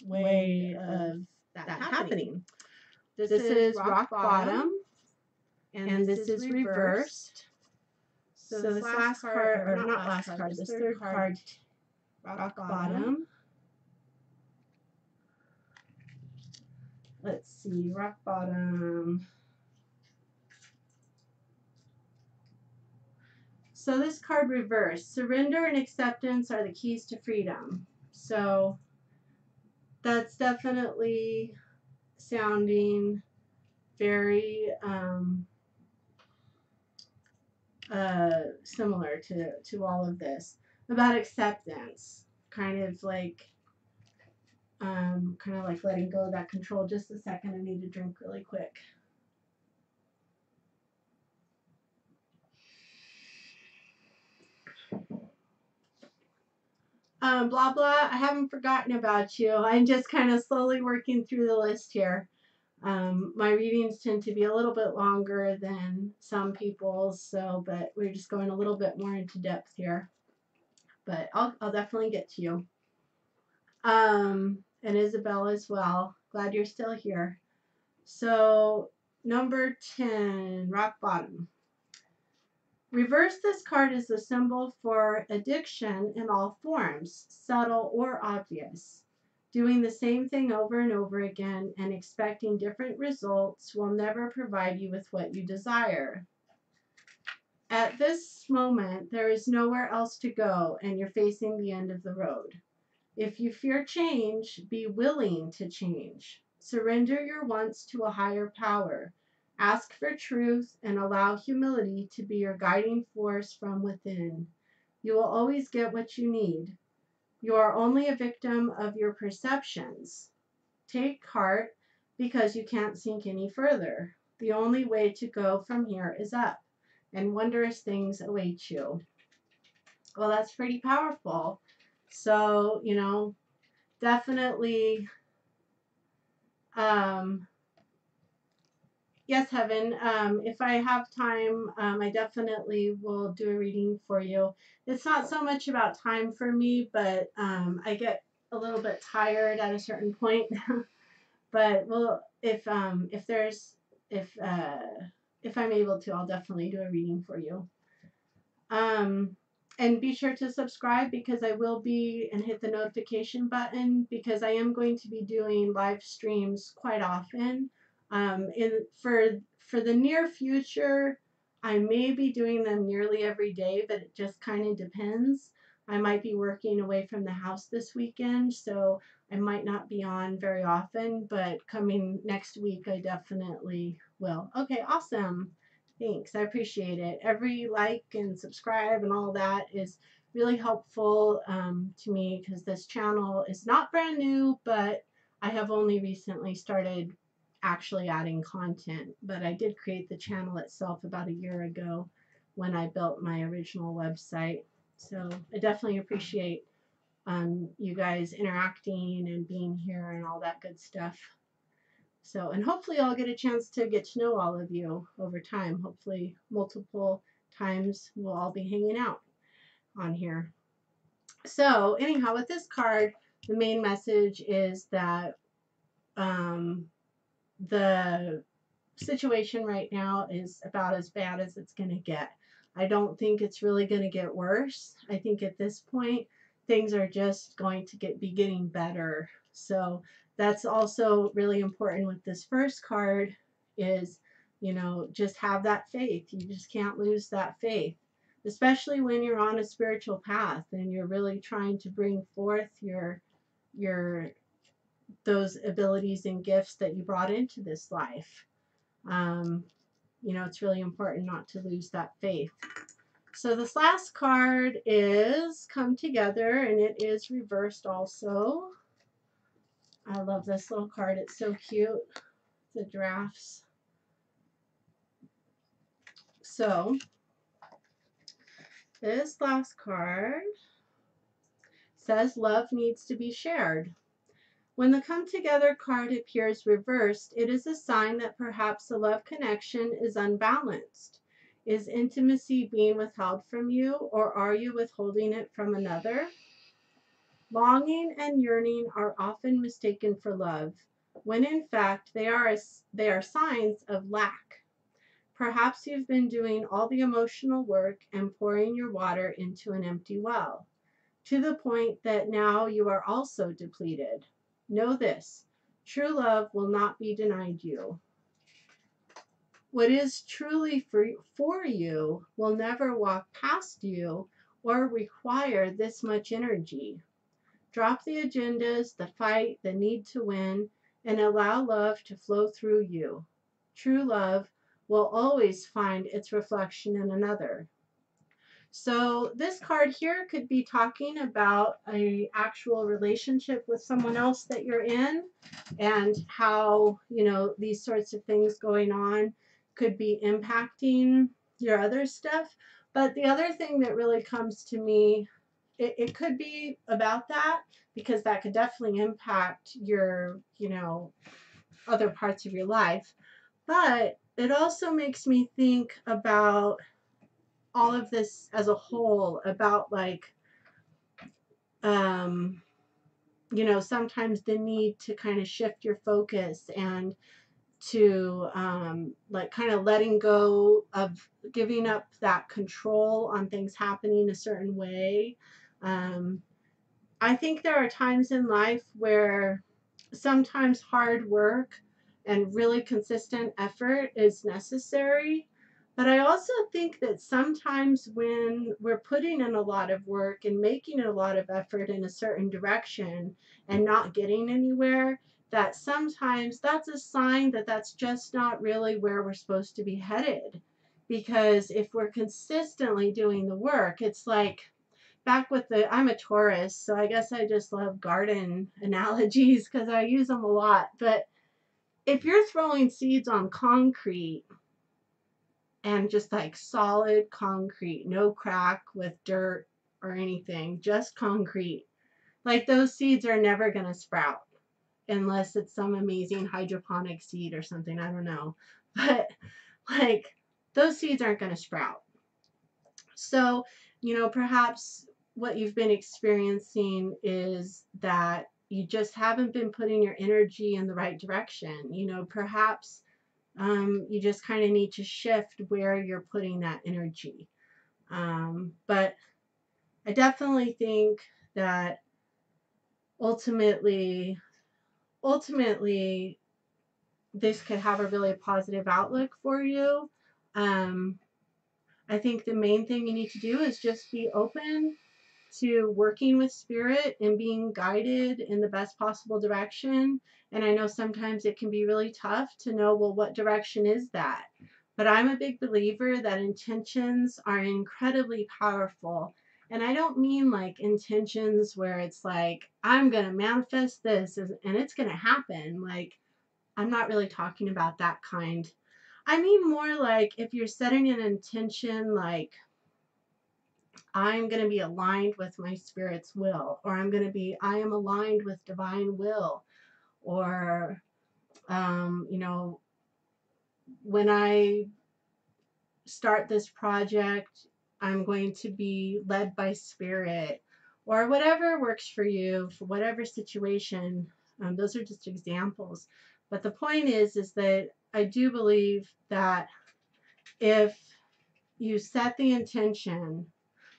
way of that happening. This is rock bottom, and this is reversed. So this last card, or not last card, this third card, rock bottom. Let's see, rock bottom. So this card reversed. Surrender and acceptance are the keys to freedom. So that's definitely sounding very similar to all of this about acceptance, kind of like letting go of that control. Just a second, I need to drink really quick. Blah blah, I haven't forgotten about you. I'm just kind of slowly working through the list here. My readings tend to be a little bit longer than some people's, but we're just going a little bit more into depth here. But I'll definitely get to you. And Isabel as well. Glad you're still here. So number 10, rock bottom. Reverse this card is the symbol for addiction in all forms, subtle or obvious. Doing the same thing over and over again and expecting different results will never provide you with what you desire. At this moment, there is nowhere else to go, and you're facing the end of the road. If you fear change, be willing to change. Surrender your wants to a higher power. Ask for truth and allow humility to be your guiding force from within. You will always get what you need. You are only a victim of your perceptions. Take heart, because you can't sink any further. The only way to go from here is up, and wondrous things await you. Well, that's pretty powerful. So, definitely, yes, Heaven, if I have time, I definitely will do a reading for you. It's not so much about time for me, but I get a little bit tired at a certain point. But if I'm able to, I'll definitely do a reading for you. And be sure to subscribe, because I will be, and hit the notification button, because I am going to be doing live streams quite often. For the near future, I may be doing them nearly every day, but it just kind of depends. I might be working away from the house this weekend, so I might not be on very often, but coming next week, I definitely will. Okay, awesome. Thanks. I appreciate it. Every like and subscribe and all that is really helpful to me, because this channel is not brand new, but I have only recently started actually adding content. But I did create the channel itself about a year ago when I built my original website. So I definitely appreciate you guys interacting and being here and all that good stuff. So, and hopefully I'll get a chance to get to know all of you over time. Hopefully multiple times we'll all be hanging out on here. So anyhow, with this card, the main message is that the situation right now is about as bad as it's going to get. I don't think it's really going to get worse. I think at this point, things are just going to be getting better. So that's also really important with this first card is, just have that faith. You just can't lose that faith, especially when you're on a spiritual path and you're really trying to bring forth your those abilities and gifts that you brought into this life. It's really important not to lose that faith. So this last card is Come Together, and it is reversed also. I love this little card. It's so cute. The giraffes. So this last card says love needs to be shared. When the Come Together card appears reversed, it is a sign that perhaps the love connection is unbalanced. Is intimacy being withheld from you, or are you withholding it from another? Longing and yearning are often mistaken for love, when in fact they are signs of lack. Perhaps you've been doing all the emotional work and pouring your water into an empty well, to the point that now you are also depleted. Know this: true love will not be denied you. What is truly for you will never walk past you or require this much energy. Drop the agendas, the fight, the need to win, and allow love to flow through you. True love will always find its reflection in another. So this card here could be talking about an actual relationship with someone else that you're in, and how, these sorts of things going on could be impacting your other stuff. But the other thing that really comes to me, it could be about that, because that could definitely impact your, other parts of your life. But it also makes me think about all of this as a whole, about like, sometimes the need to kind of shift your focus and to like kind of letting go of giving up that control on things happening a certain way. I think there are times in life where sometimes hard work and really consistent effort is necessary. But I also think that sometimes when we're putting in a lot of work and making a lot of effort in a certain direction and not getting anywhere, that sometimes that's a sign that that's just not really where we're supposed to be headed. Because if we're consistently doing the work, it's like, back with I'm a Taurus, so I guess I just love garden analogies because I use them a lot. But if you're throwing seeds on concrete, and just like solid concrete, no crack with dirt or anything, just concrete, like those seeds are never going to sprout unless it's some amazing hydroponic seed or something. I don't know. But like those seeds aren't going to sprout. So, perhaps what you've been experiencing is that you just haven't been putting your energy in the right direction. Perhaps you just kind of need to shift where you're putting that energy. But I definitely think that ultimately, this could have a really positive outlook for you. I think the main thing you need to do is just be open to working with spirit and being guided in the best possible direction. And I know sometimes it can be really tough to know, well, what direction is that? But I'm a big believer that intentions are incredibly powerful. And I don't mean like intentions where it's like, I'm going to manifest this and it's going to happen. Like, I'm not really talking about that kind. I mean more like if you're setting an intention like, I'm going to be aligned with my spirit's will, or I am aligned with divine will, or, when I start this project, I'm going to be led by spirit, or whatever works for you, for whatever situation. Those are just examples. But the point is that I do believe that if you set the intention.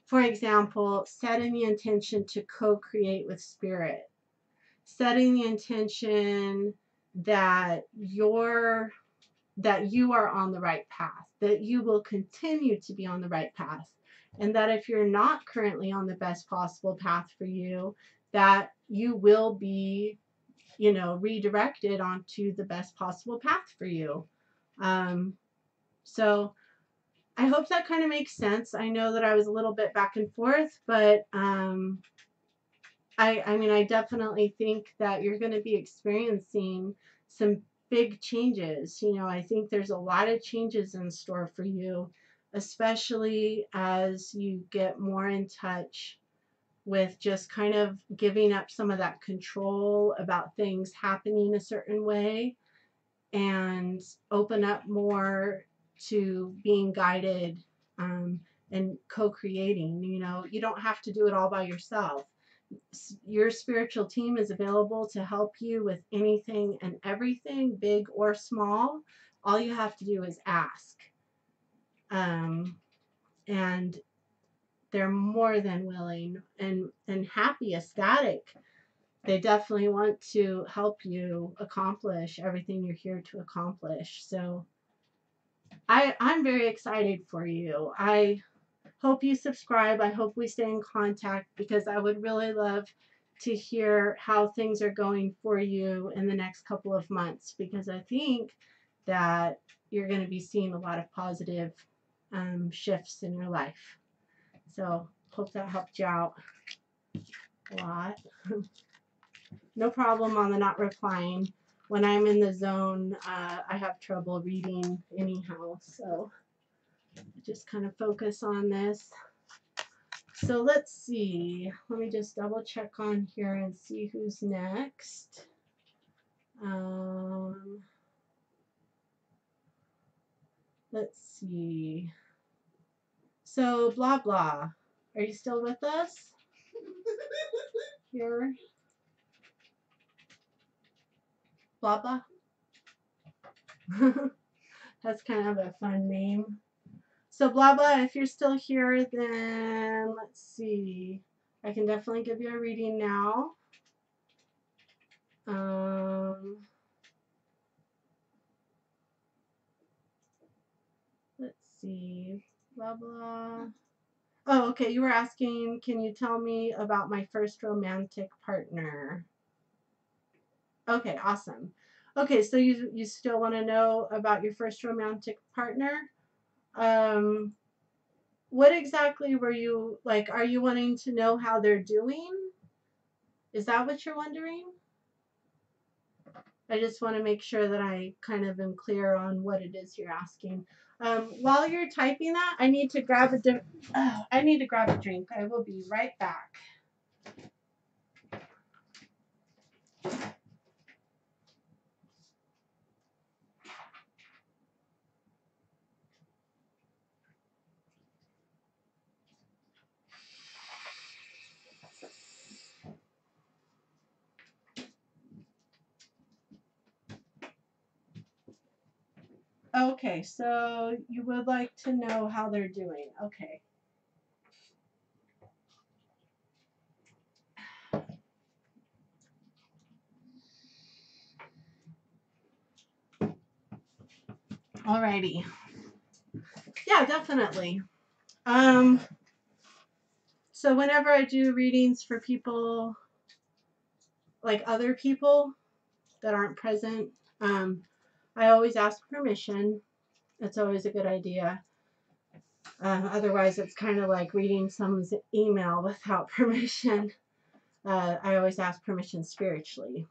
For example, setting the intention to co-create with spirit, setting the intention that you are on the right path, that you will continue to be on the right path, and that if you're not currently on the best possible path for you, that you will be, redirected onto the best possible path for you. So I hope that kind of makes sense. I know that I was a little bit back and forth, but I definitely think that you're going to be experiencing some big changes. I think there's a lot of changes in store for you, especially as you get more in touch with just kind of giving up some of that control about things happening a certain way and open up more to being guided, and co-creating. You don't have to do it all by yourself. Your spiritual team is available to help you with anything and everything, big or small. All you have to do is ask. And they're more than willing and happy, ecstatic. They definitely want to help you accomplish everything you're here to accomplish. So I'm very excited for you. I hope you subscribe. I hope we stay in contact, because I would really love to hear how things are going for you in the next couple of months, because I think that you're going to be seeing a lot of positive shifts in your life. So hope that helped you out a lot. No problem on the not replying. When I'm in the zone, I have trouble reading anyhow. So just kind of focus on this. So let's see. Let me just double check on here and see who's next. Let's see. So blah blah. Are you still with us? Here. Blah blah. That's kind of a fun name. So blah blah, if you're still here, then let's see. I can definitely give you a reading now. Let's see. Blah blah. Oh, okay. You were asking, can you tell me about my first romantic partner? Okay, awesome. Okay, so you still want to know about your first romantic partner? What exactly were you like? Are you wanting to know how they're doing? Is that what you're wondering? I just want to make sure that I kind of am clear on what it is you're asking. While you're typing that, I need to grab a drink. I will be right back. Okay, so you would like to know how they're doing. Okay. Alrighty. Yeah, definitely. So whenever I do readings for people, like other people that aren't present, I always ask permission. It's always a good idea. Otherwise, it's kind of like reading someone's email without permission. I always ask permission spiritually.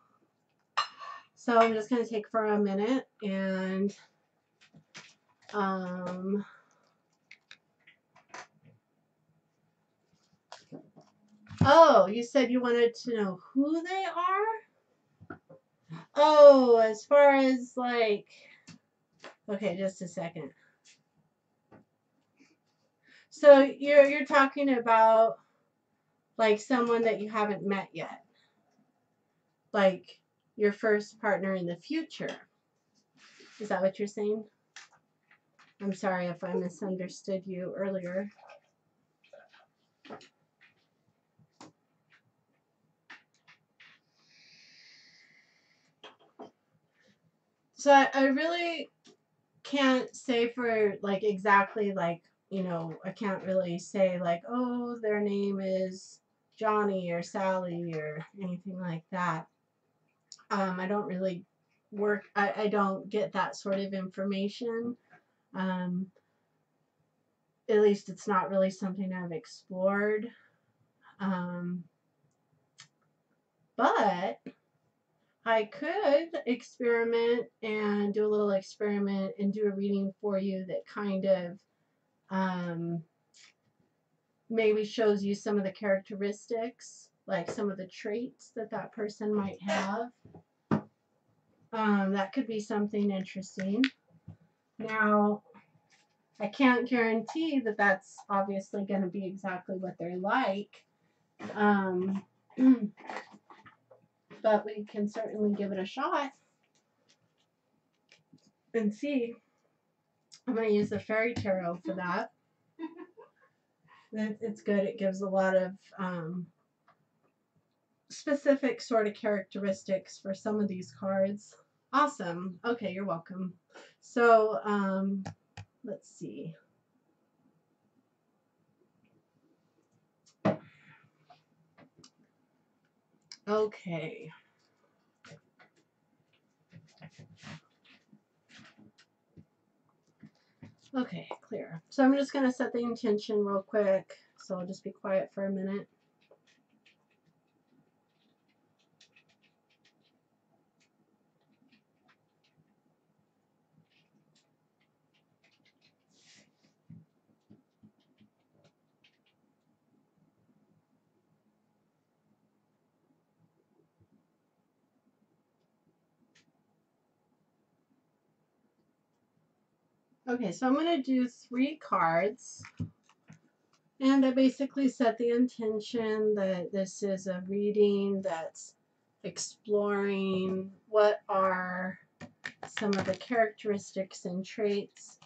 So I'm just going to take for a minute and oh, you said you wanted to know who they are? Oh, as far as like, okay, just a second. So you're talking about like someone that you haven't met yet, like your first partner in the future. Is that what you're saying? I'm sorry if I misunderstood you earlier. So I really can't say for like exactly like, you know, I can't really say like, oh, their name is Johnny or Sally or anything like that. I don't really I don't get that sort of information. Um, at least it's not really something I've explored. Um, but I could experiment and do a little experiment and do a reading for you that kind of um, maybe shows you some of the characteristics, like some of the traits that that person might have. That could be something interesting. Now, I can't guarantee that that's obviously going to be exactly what they're like, um, but we can certainly give it a shot and see. I'm going to use the fairy tarot for that. It's good. It gives a lot of specific sort of characteristics for some of these cards. Awesome. Okay, you're welcome. So, let's see. Okay. Okay, clear. So I'm just going to set the intention real quick. So I'll just be quiet for a minute. Okay, so I'm going to do 3 cards. And I basically set the intention that this is a reading that's exploring what are some of the characteristics and traits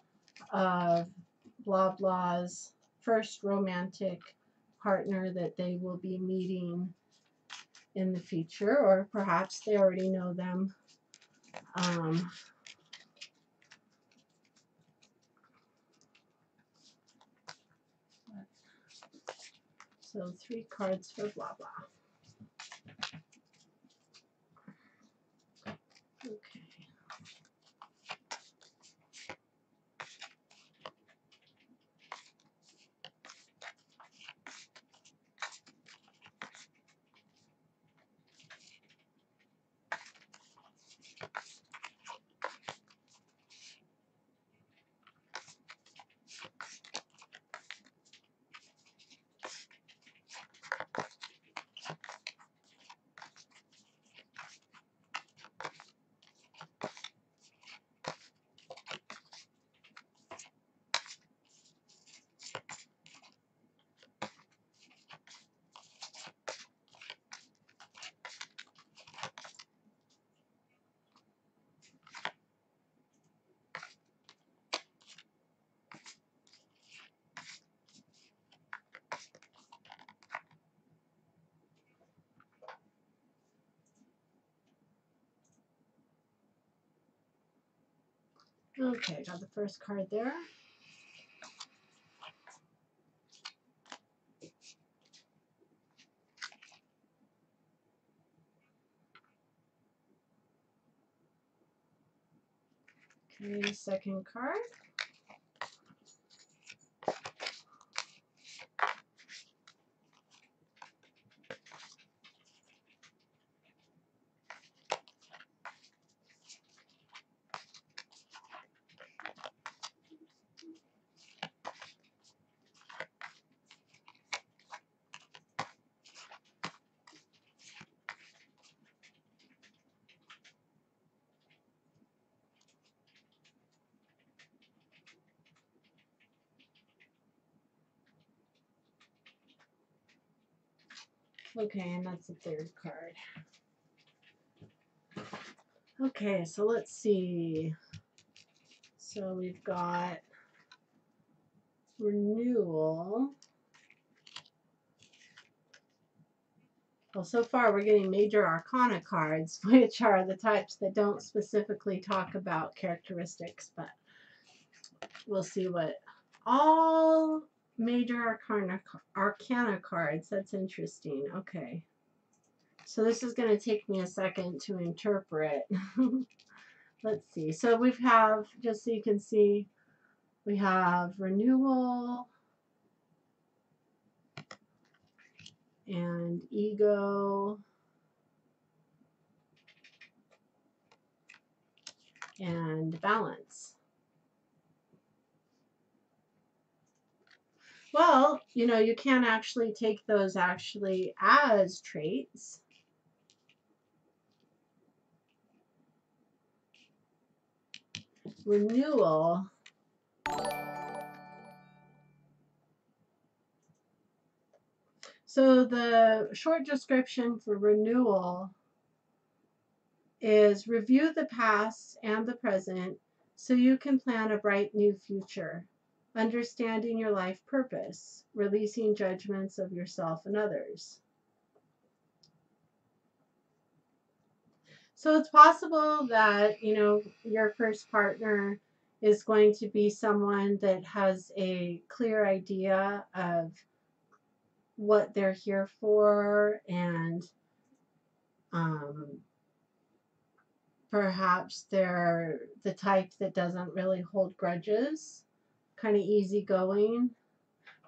of blah blah's first romantic partner that they will be meeting in the future, or perhaps they already know them. So 3 cards for blah blah. Okay. Okay, got the first card there. Okay, second card. Okay, and that's the third card. Okay, so let's see. So we've got renewal. Well, so far we're getting major arcana cards, which are the types that don't specifically talk about characteristics, but we'll see what all major arcana cards. That's interesting. Okay. So this is going to take me a second to interpret. Let's see. So we have, just so you can see, we have renewal and ego and balance. Well, you know, you can actually take those actually as traits. Renewal. So the short description for renewal is review the past and the present so you can plan a bright new future. Understanding your life purpose, releasing judgments of yourself and others. So it's possible that, you know, your first partner is going to be someone that has a clear idea of what they're here for, and perhaps they're the type that doesn't really hold grudges, kind of easygoing.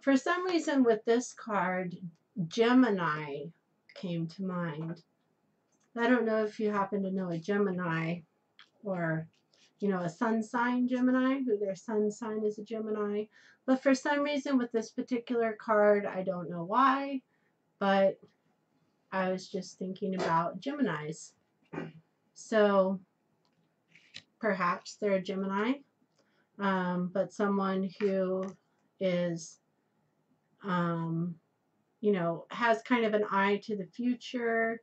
For some reason, with this card, Gemini came to mind. I don't know if you happen to know a Gemini, or, you know, a sun sign Gemini, who their sun sign is a Gemini. But for some reason, with this particular card, I don't know why, but I was just thinking about Geminis. So perhaps they're a Gemini, but someone who is, you know, has kind of an eye to the future,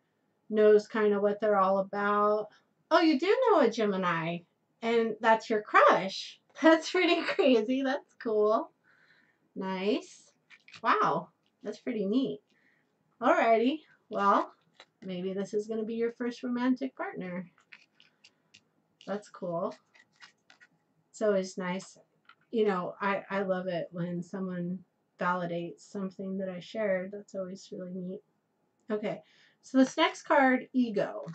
knows kind of what they're all about. Oh, you do know a Gemini, and that's your crush. That's pretty crazy. That's cool. Nice. Wow, that's pretty neat. Alrighty, well, maybe this is going to be your first romantic partner. That's cool. It's always nice. You know, I love it when someone validates something that I shared. That's always really neat. Okay, so this next card, ego.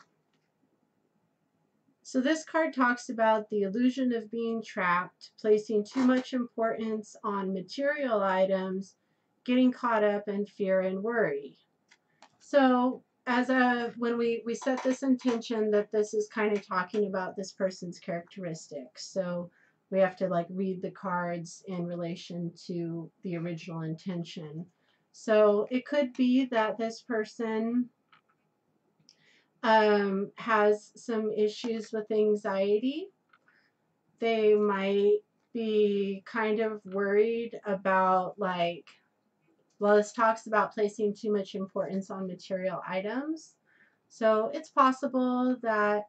So this card talks about the illusion of being trapped, placing too much importance on material items, getting caught up in fear and worry. So when we set this intention that this is kind of talking about this person's characteristics. So we have to like read the cards in relation to the original intention. So it could be that this person has some issues with anxiety. They might be kind of worried about, like, well, this talks about placing too much importance on material items. So it's possible that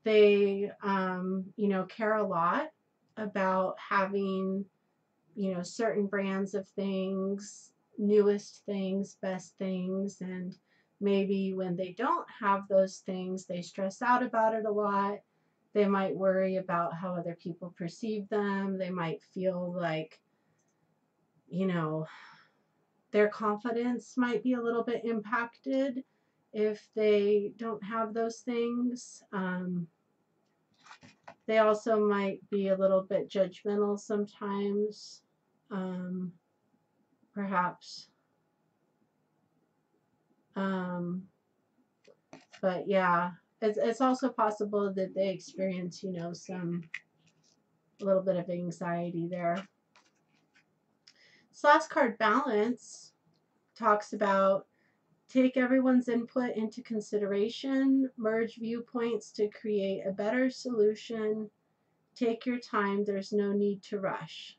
they, you know, care a lot about having, you know, certain brands of things, newest things, best things, and maybe when they don't have those things, they stress out about it a lot. They might worry about how other people perceive them. They might feel like, you know, their confidence might be a little bit impacted if they don't have those things. They also might be a little bit judgmental sometimes, perhaps. But yeah, it's also possible that they experience, you know, a little bit of anxiety there. This last card, balance, talks about take everyone's input into consideration, merge viewpoints to create a better solution, take your time, there's no need to rush.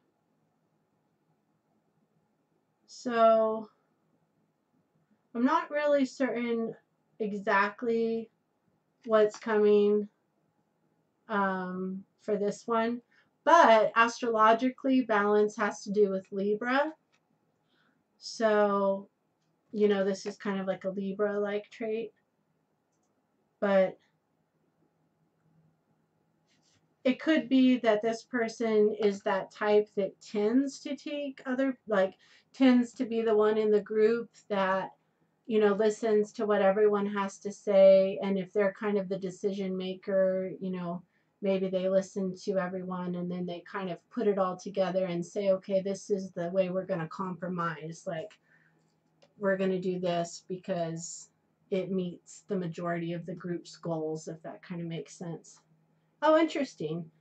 So I'm not really certain exactly what's coming for this one, But astrologically, balance has to do with Libra. So, you know, this is kind of like a Libra-like trait. But it could be that this person is that type that tends to take other, like, tends to be the one in the group that, you know, listens to what everyone has to say. And if they're kind of the decision maker, you know, maybe they listen to everyone and then they kind of put it all together and say, okay, this is the way we're going to compromise. Like, we're going to do this because it meets the majority of the group's goals, if that kind of makes sense. Oh, interesting.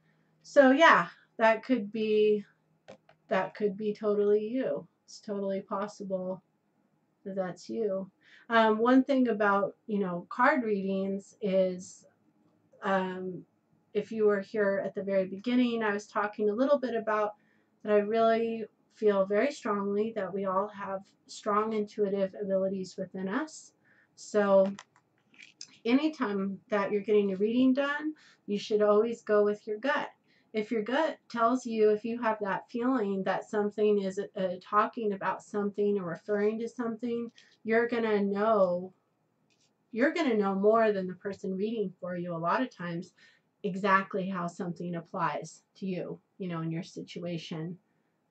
So yeah, that could be totally you. It's totally possible that that's you. One thing about, you know, card readings is, if you were here at the very beginning, I was talking a little bit about that I really feel very strongly that we all have strong intuitive abilities within us. So anytime that you're getting a reading done, you should always go with your gut. If your gut tells you, if you have that feeling that something is talking about something or referring to something, you're going to know more than the person reading for you a lot of times exactly how something applies to you, you know, in your situation.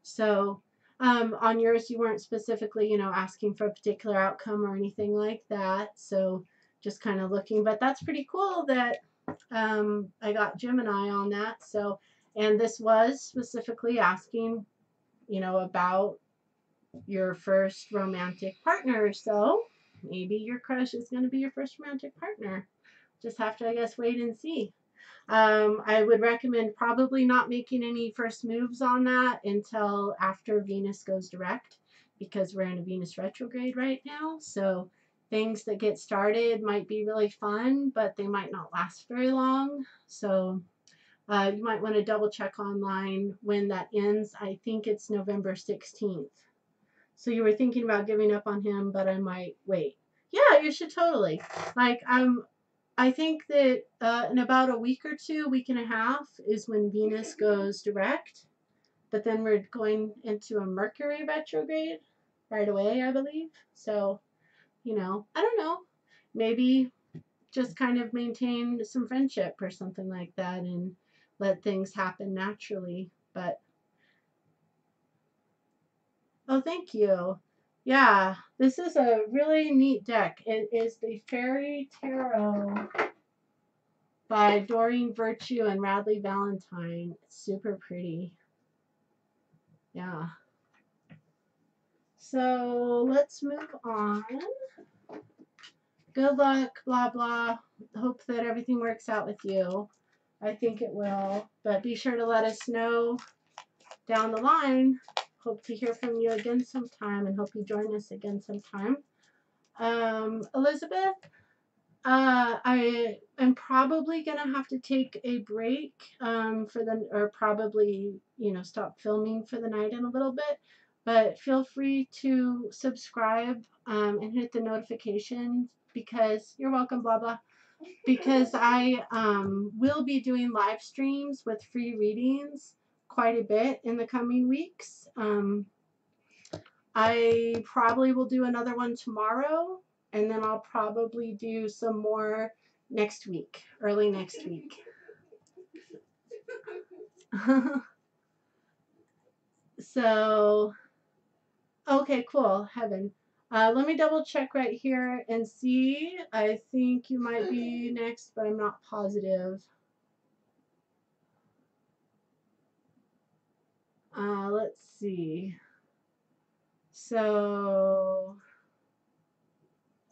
So on yours, you weren't specifically, you know, asking for a particular outcome or anything like that. So just kind of looking, but that's pretty cool that I got Gemini on that. So, and this was specifically asking, you know, about your first romantic partner. So maybe your crush is going to be your first romantic partner. Just have to, I guess, wait and see. I would recommend probably not making any first moves on that until after Venus goes direct, because we're in a Venus retrograde right now. So things that get started might be really fun, but they might not last very long. So you might want to double check online when that ends. I think it's November 16th. So you were thinking about giving up on him, but I might wait. Yeah, you should totally. Like, I think that in about a week or two, week and a half, is when Venus goes direct. But then we're going into a Mercury retrograde right away, I believe. So, you know, I don't know. Maybe just kind of maintain some friendship or something like that and let things happen naturally. But, oh, thank you. Yeah, this is a really neat deck. It is the Fairy Tarot by Doreen Virtue and Radley Valentine. It's super pretty. Yeah. So let's move on. Good luck, blah, blah. Hope that everything works out with you. I think it will. But be sure to let us know down the line. Hope to hear from you again sometime and hope you join us again sometime. Elizabeth, I am probably gonna have to take a break or probably, you know, stop filming for the night in a little bit. But feel free to subscribe and hit the notifications, because you're welcome, blah blah. Because I will be doing live streams with free readings quite a bit in the coming weeks. I probably will do another one tomorrow, and then I'll probably do some more next week, early next week. So, okay, cool, Heaven. Let me double check right here and see. I think you might be next, but I'm not positive. Let's see. So,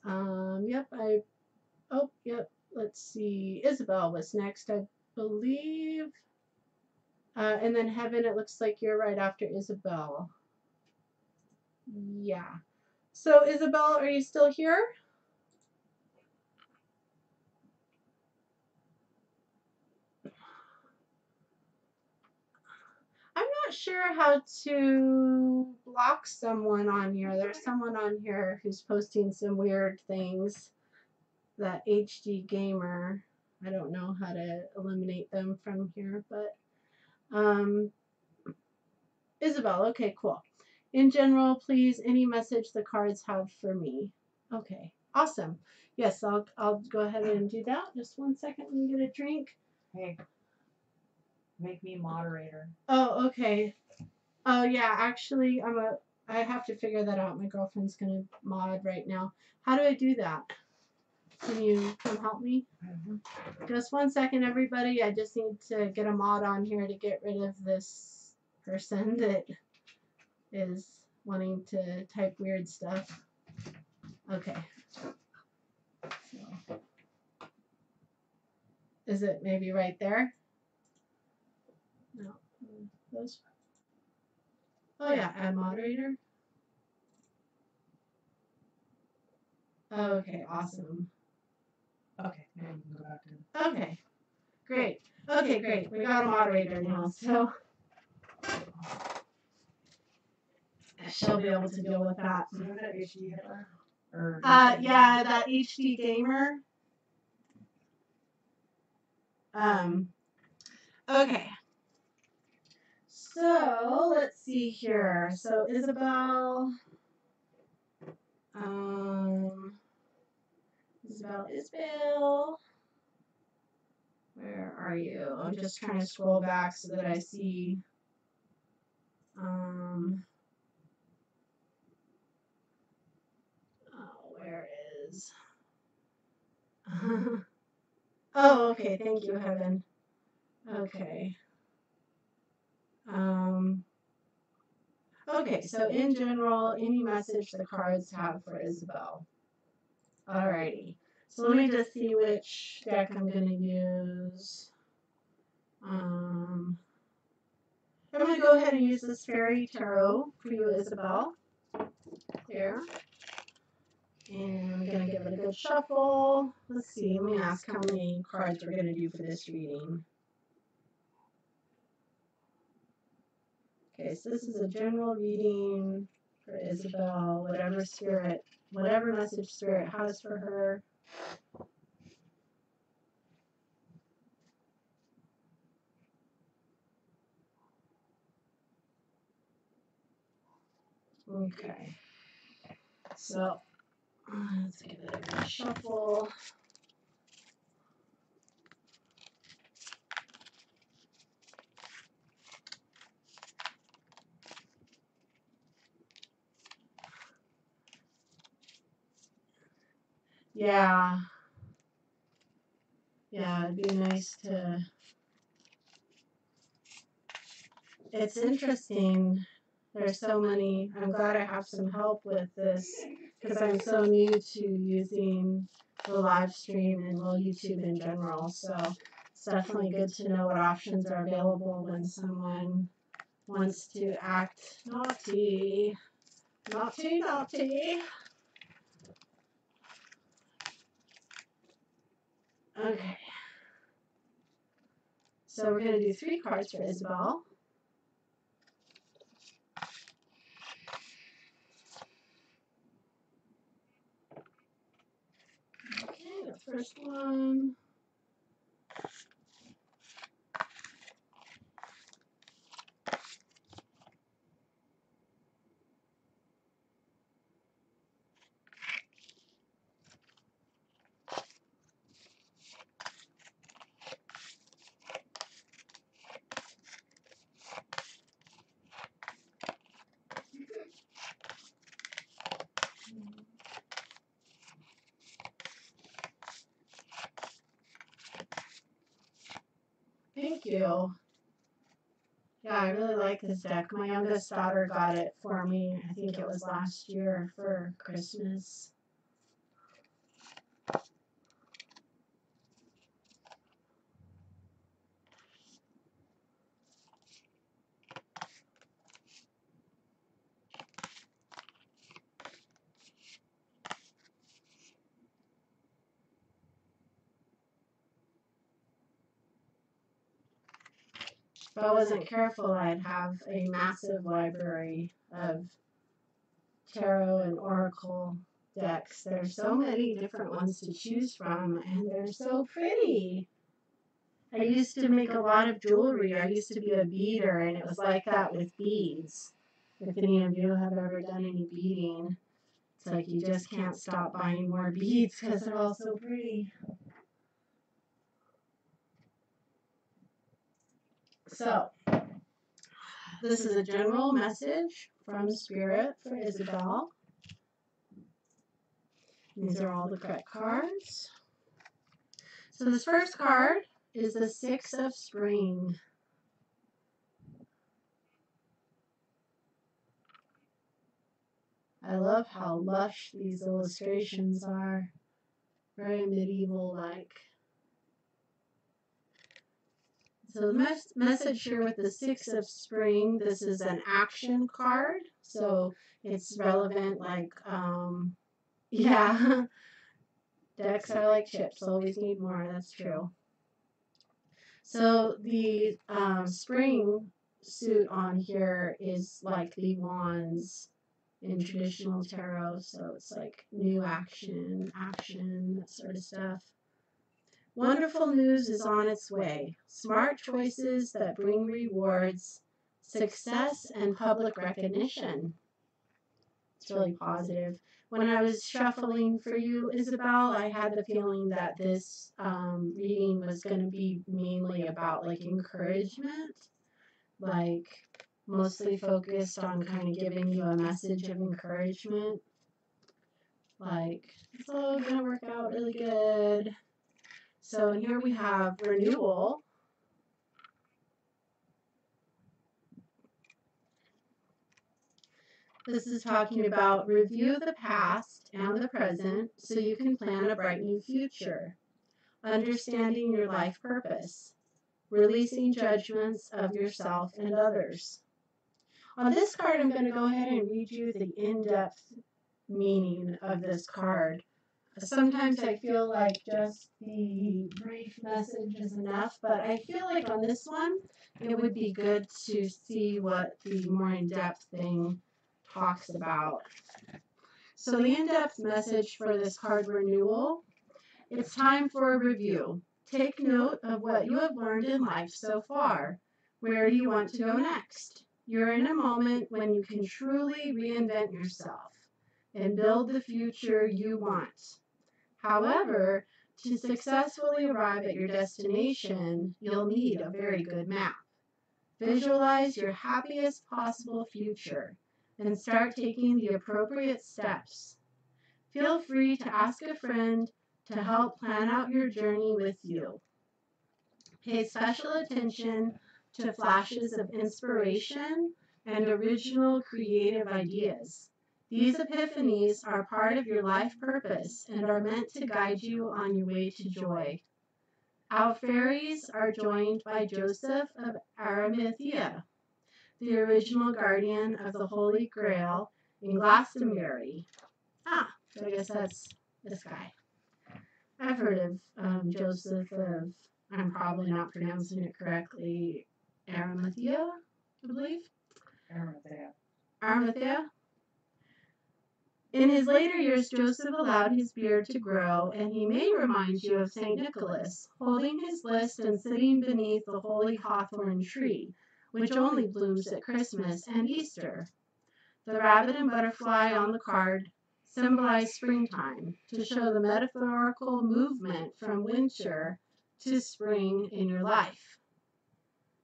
yep, yep, let's see. Isabel was next, I believe. And then Heaven, it looks like you're right after Isabel. Yeah. So, Isabel, are you still here? I'm not sure how to block someone on here. There's someone on here who's posting some weird things. That HD Gamer. I don't know how to eliminate them from here, but Um, Isabel, okay, cool. In general, please, any message the cards have for me. Okay, awesome. Yes, I'll go ahead and do that. Just one second, let me get a drink. Hey, make me moderator. Oh, okay. Oh yeah, actually, I have to figure that out. My girlfriend's gonna mod right now. How do I do that? Can you come help me? Just one second, everybody. I just need to get a mod on here to get rid of this person that is wanting to type weird stuff. Okay. So, is it maybe right there? No. Those. Oh yeah, add moderator. Okay, awesome. Okay, now you can go back to. Okay, great. Okay, great. We got a moderator now, so she'll be able to deal with that. So was that HD Hitler? Or yeah, that HD gamer. Okay. So let's see here. So Isabel, Isabel, where are you? I'm just trying to scroll back so that I see. Where is? Oh, okay. Thank you, Heaven. Okay. Okay, so in general, any message the cards have for Isabel. Alrighty. So let me just see which deck I'm going to use. I'm going to go ahead and use this Fairy Tarot for you, Isabel. There. And I'm going to give it a good shuffle. Let's see. Let me ask how many cards we're going to do for this reading. Okay, so this is a general reading for Isabel, whatever message Spirit has for her. Okay, so let's give it a good shuffle. Yeah, it'd be nice to. It's interesting. There's so many. I'm glad I have some help with this because I'm so new to using the live stream and YouTube in general. So it's definitely good to know what options are available when someone wants to act naughty. Naughty, naughty. Okay. So we're going to do 3 cards for Isabel. Okay, the first one. Thank you. Yeah, I really like this deck. My youngest daughter got it for me. I think it was last year for Christmas. If I wasn't careful, I'd have a massive library of tarot and oracle decks. There's so many different ones to choose from, and they're so pretty. I used to make a lot of jewelry. I used to be a beader, and it was like that with beads. If any of you have ever done any beading, it's like you just can't stop buying more beads because they're all so pretty. So, this is a general message from Spirit for Isabel. These are all the correct cards. So this first card is the Six of Spring. I love how lush these illustrations are. Very medieval-like. So the message here with the Six of Spring, this is an action card. So it's relevant, like, yeah. Decks are like chips, always need more, that's true. So the spring suit on here is like the wands in traditional tarot, so it's like new action, that sort of stuff. Wonderful news is on its way. Smart choices that bring rewards, success, and public recognition. It's really positive. When I was shuffling for you, Isabel, I had the feeling that this reading was going to be mainly about like encouragement, like mostly focused on kind of giving you a message of encouragement. Like, it's all going to work out really good. So here we have renewal. This is talking about review the past and the present so you can plan a bright new future. Understanding your life purpose. Releasing judgments of yourself and others. On this card, I'm going to go ahead and read you the in-depth meaning of this card. Sometimes I feel like just the brief message is enough, but I feel like on this one, it would be good to see what the more in-depth thing talks about. So the in-depth message for this card renewal, it's time for a review. Take note of what you have learned in life so far. Where do you want to go next? You're in a moment when you can truly reinvent yourself and build the future you want. However, to successfully arrive at your destination, you'll need a very good map. Visualize your happiest possible future and start taking the appropriate steps. Feel free to ask a friend to help plan out your journey with you. Pay special attention to flashes of inspiration and original creative ideas. These epiphanies are part of your life purpose and are meant to guide you on your way to joy. Our fairies are joined by Joseph of Arimathea, the original guardian of the Holy Grail in Glastonbury. So I guess that's this guy. I've heard of Joseph of, I'm probably not pronouncing it correctly, Arimathea, I believe. Arimathea. In his later years, Joseph allowed his beard to grow, and he may remind you of St. Nicholas, holding his list and sitting beneath the holy hawthorn tree, which only blooms at Christmas and Easter. The rabbit and butterfly on the card symbolize springtime to show the metaphorical movement from winter to spring in your life.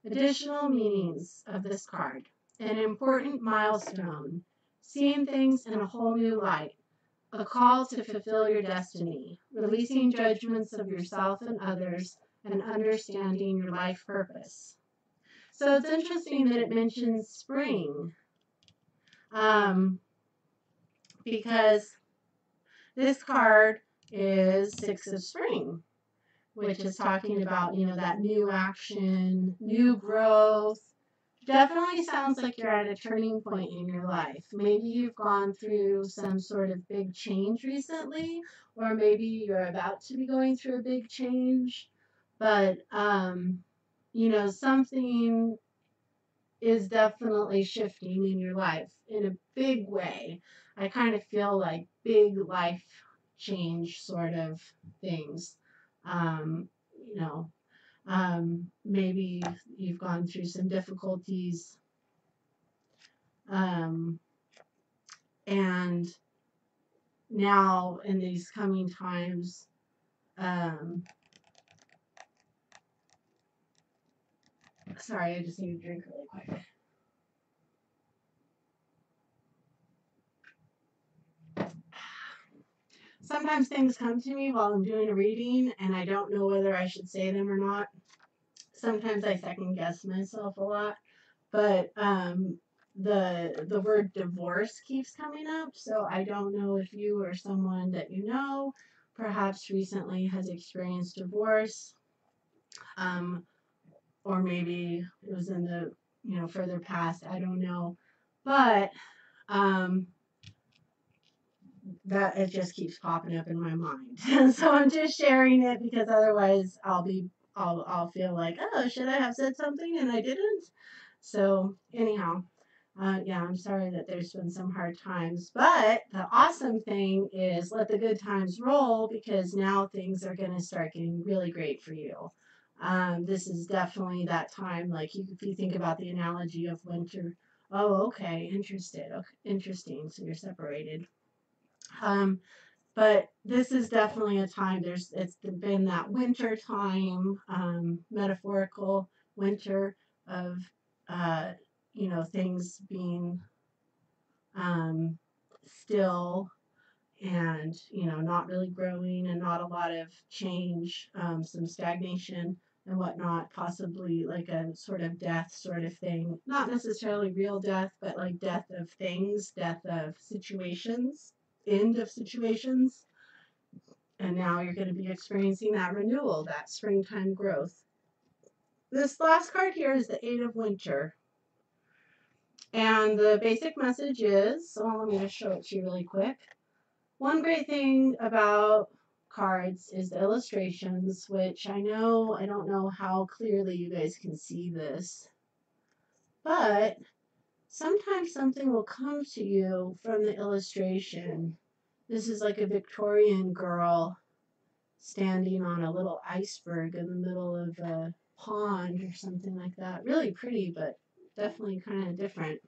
Additional meanings of this card. An important milestone. Seeing things in a whole new light. A call to fulfill your destiny. Releasing judgments of yourself and others and understanding your life purpose. So it's interesting that it mentions spring. Because this card is Six of Spring, which is talking about, that new action, new growth. Definitely sounds like you're at a turning point in your life. Maybe you've gone through some sort of big change recently, or maybe you're about to be going through a big change. But, something is definitely shifting in your life in a big way. I kind of feel like big life change sort of things. Maybe you've gone through some difficulties, and now in these coming times, sorry, I just need a drink really quick. Sometimes things come to me while I'm doing a reading and I don't know whether I should say them or not. Sometimes I second guess myself a lot, but the word divorce keeps coming up, so I don't know if you or someone that you know perhaps recently has experienced divorce, or maybe it was in the further past. I don't know, but that it just keeps popping up in my mind. So I'm just sharing it because otherwise I'll feel like, oh, should I have said something and I didn't? So anyhow, yeah, I'm sorry that there's been some hard times, but the awesome thing is let the good times roll because now things are going to start getting really great for you. This is definitely that time. Like if you think about the analogy of winter. Oh, okay, interested. Okay, interesting. So you're separated. Um, but this is definitely a time. It's been that winter time, metaphorical winter of uh, things being still and not really growing and not a lot of change, some stagnation and whatnot, possibly like a sort of death sort of thing, not necessarily real death, but like death of things, death of situations, end of situations. And now you're going to be experiencing that renewal, that springtime growth. This last card here is the Eight of Winter. And the basic message is, so let me just show it to you really quick. One great thing about cards is the illustrations, which I don't know how clearly you guys can see this, but sometimes something will come to you from the illustration. This is like a Victorian girl standing on a little iceberg in the middle of a pond or something like that. Really pretty, but definitely kind of different.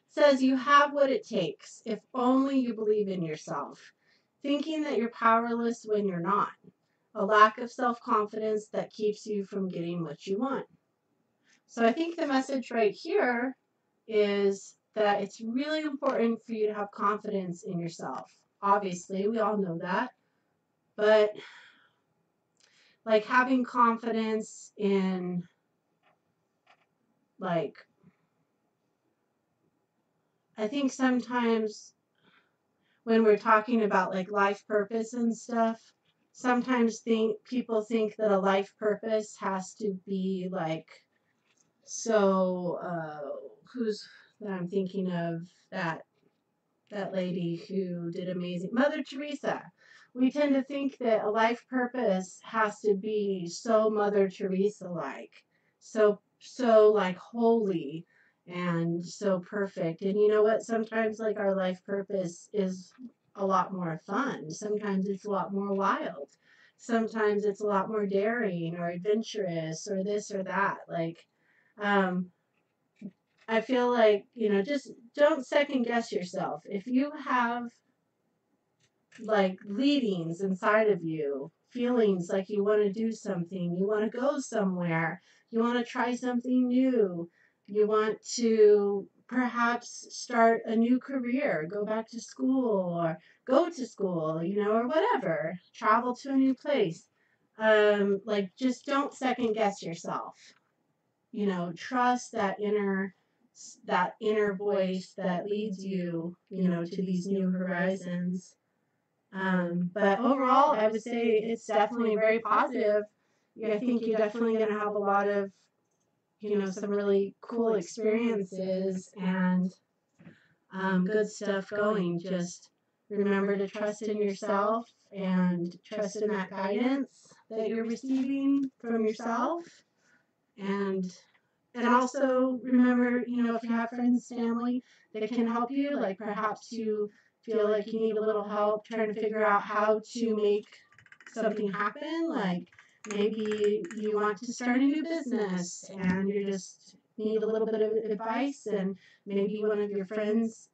Says you have what it takes if only you believe in yourself. Thinking that you're powerless when you're not. A lack of self-confidence that keeps you from getting what you want. So I think the message right here is that it's really important for you to have confidence in yourself. Obviously, we all know that. But like having confidence in like I think sometimes when we're talking about like life purpose and stuff, sometimes people think that a life purpose has to be like so who's that I'm thinking of, that lady who did amazing, Mother Teresa. We tend to think that a life purpose has to be so Mother Teresa like, so like holy and so perfect. And you know what? Sometimes like our life purpose is a lot more fun. Sometimes it's a lot more wild. Sometimes it's a lot more daring or adventurous or this or that. Like, I feel like, just don't second guess yourself. If you have like leadings inside of you, feelings like you want to do something, you want to go somewhere, you want to try something new, you want to perhaps start a new career, go back to school or go to school, or whatever, travel to a new place. Like just don't second guess yourself. Trust that inner voice that leads you, to these new horizons. But overall, I would say it's definitely very positive. I think you're definitely going to have a lot of, some really cool experiences and good stuff going. Just remember to trust in yourself and trust in that guidance that you're receiving from yourself. And also remember, if you have friends, family that can help you, like perhaps you feel like you need a little help trying to figure out how to make something happen, like maybe you want to start a new business and you just need a little bit of advice, and maybe one of your friends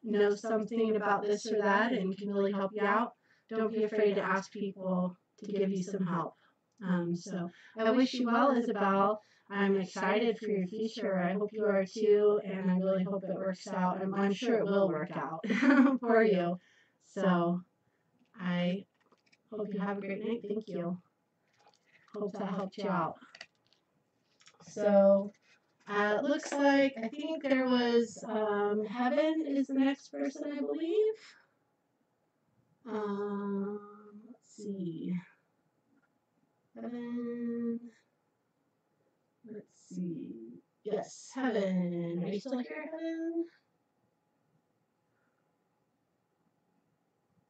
knows something about this or that and can really help you out. Don't be afraid to ask people to give you some help. So I wish you well, Isabel. I'm excited for your future. I hope you are too, and I really hope it works out. I'm sure it will work out for you. So I hope you have a great night. Thank you. Hope that helped you out. So it looks like, I think there was Heaven is the next person, I believe. Let's see. Heaven. Let's see. Yes, Heaven. Are you still here, Heaven?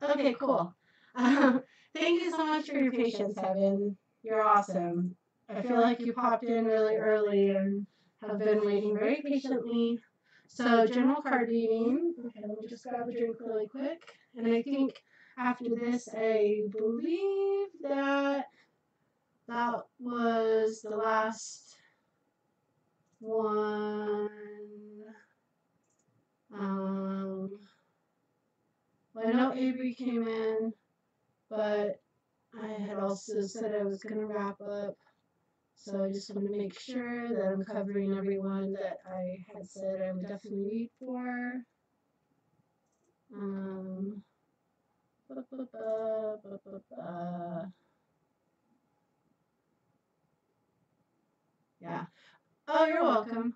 Okay, cool. Thank you so much for your patience, Heaven. You're awesome. I feel like you popped in really early and have been waiting very patiently. So, general card reading. Okay, let me just grab a drink really quick. And I think after this, I believe that was the last one. Well, I know Avery came in, but I had also said I was going to wrap up. So I just want to make sure that I'm covering everyone that I had said I would definitely read for. Yeah. Oh, you're welcome.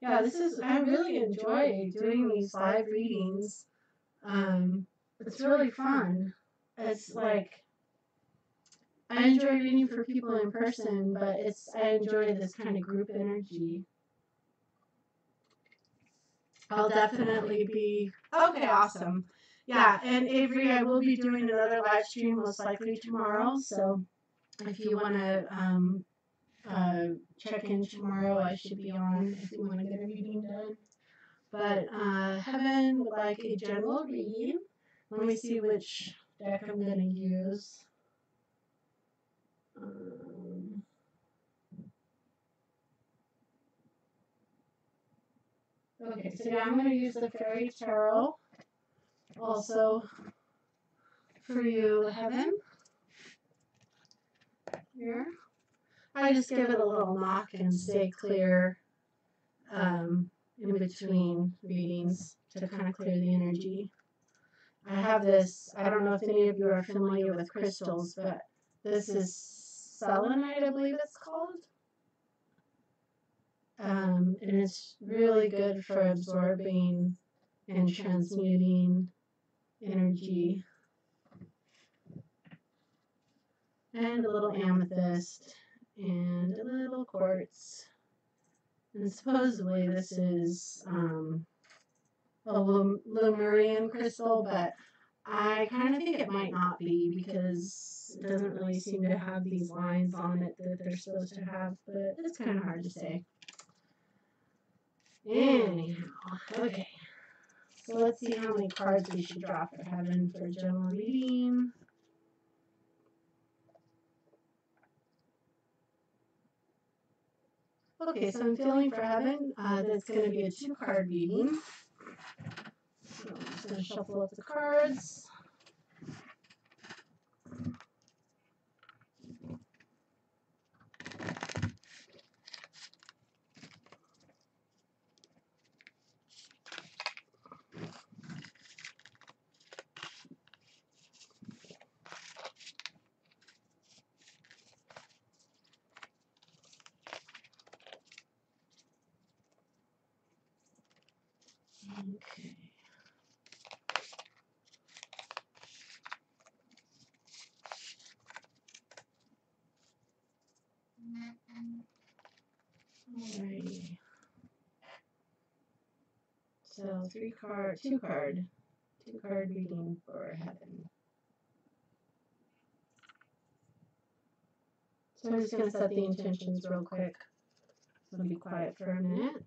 Yeah, I really enjoy doing these live readings. It's really fun. It's like, I enjoy reading for people in person, but I enjoy this kind of group energy. I'll definitely be, okay, awesome. Yeah, and Avery, I will be doing another live stream most likely tomorrow, so if you want to check in tomorrow, I should be on if you want to get a reading done. But Heaven would like a general reading. Let me see which deck I'm going to use. Okay, so yeah, I'm going to use the Fairy Tarot also for you, Heaven. Here. I just give it a little knock and stay clear in between readings to kind of clear the energy. I have this, I don't know if any of you are familiar with crystals, but this is selenite, I believe it's called. And it's really good for absorbing and transmuting energy. And a little amethyst and a little quartz. And supposedly this is a Lemurian crystal, but I kind of think it might not be because it doesn't really seem to have these lines on it that they're supposed to have, but it's kind of hard to say. Anyhow, okay. So let's see how many cards we should draw for Heaven for a general reading. Okay, so I'm feeling for Heaven that's going to be a 2-card reading. So I'm just going to shuffle up the cards. Okay. Alrighty. So 2-card reading for Heaven. So I'm just going to set the intentions real quick. So I'll be quiet for a minute.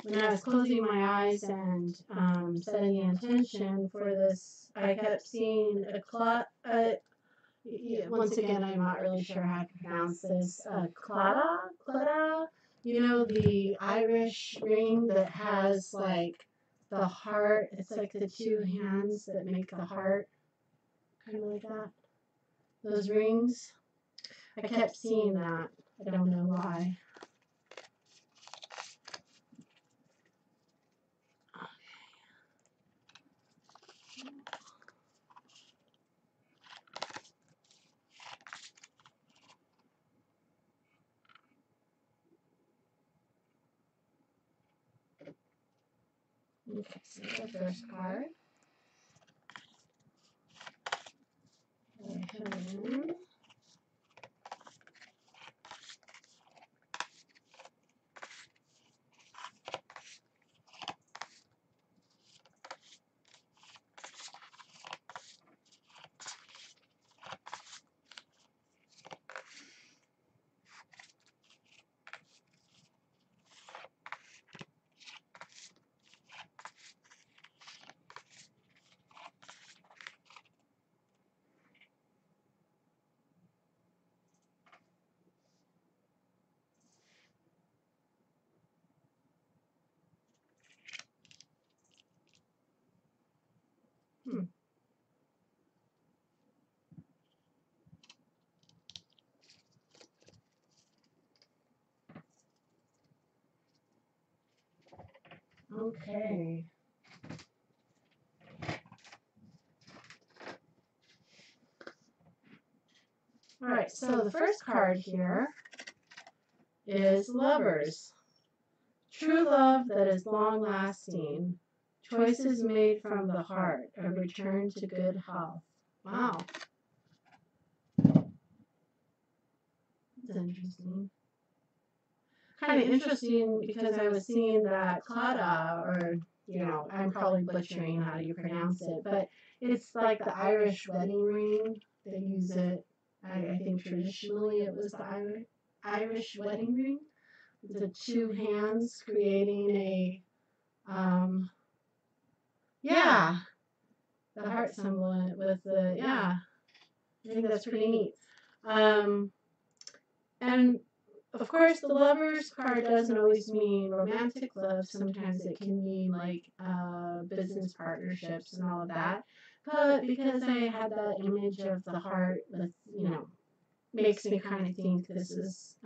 when I was closing my eyes and setting the intention for this, I kept seeing once again, I'm not really sure how to pronounce this, clada, you know, the Irish ring that has like the heart, it's like the two hands that make the heart, kind of like that, those rings. I kept seeing that. I don't know why. Okay, so the first card. Okay. All right, so the first card here is Lovers. True love that is long-lasting. Choices made from the heart. A return to good health. Wow. That's interesting. Kind of interesting because I was seeing that Clada, or, you know, I'm probably butchering how you pronounce it, but it's like the Irish wedding ring. They use it, I think traditionally it was the Irish wedding ring. The two hands creating a, yeah, the heart symbol with the, yeah, I think that's pretty neat. And of course, the Lovers card doesn't always mean romantic love. Sometimes it can mean like business partnerships and all of that. But because I had that image of the heart with, you know, makes me kind of think this is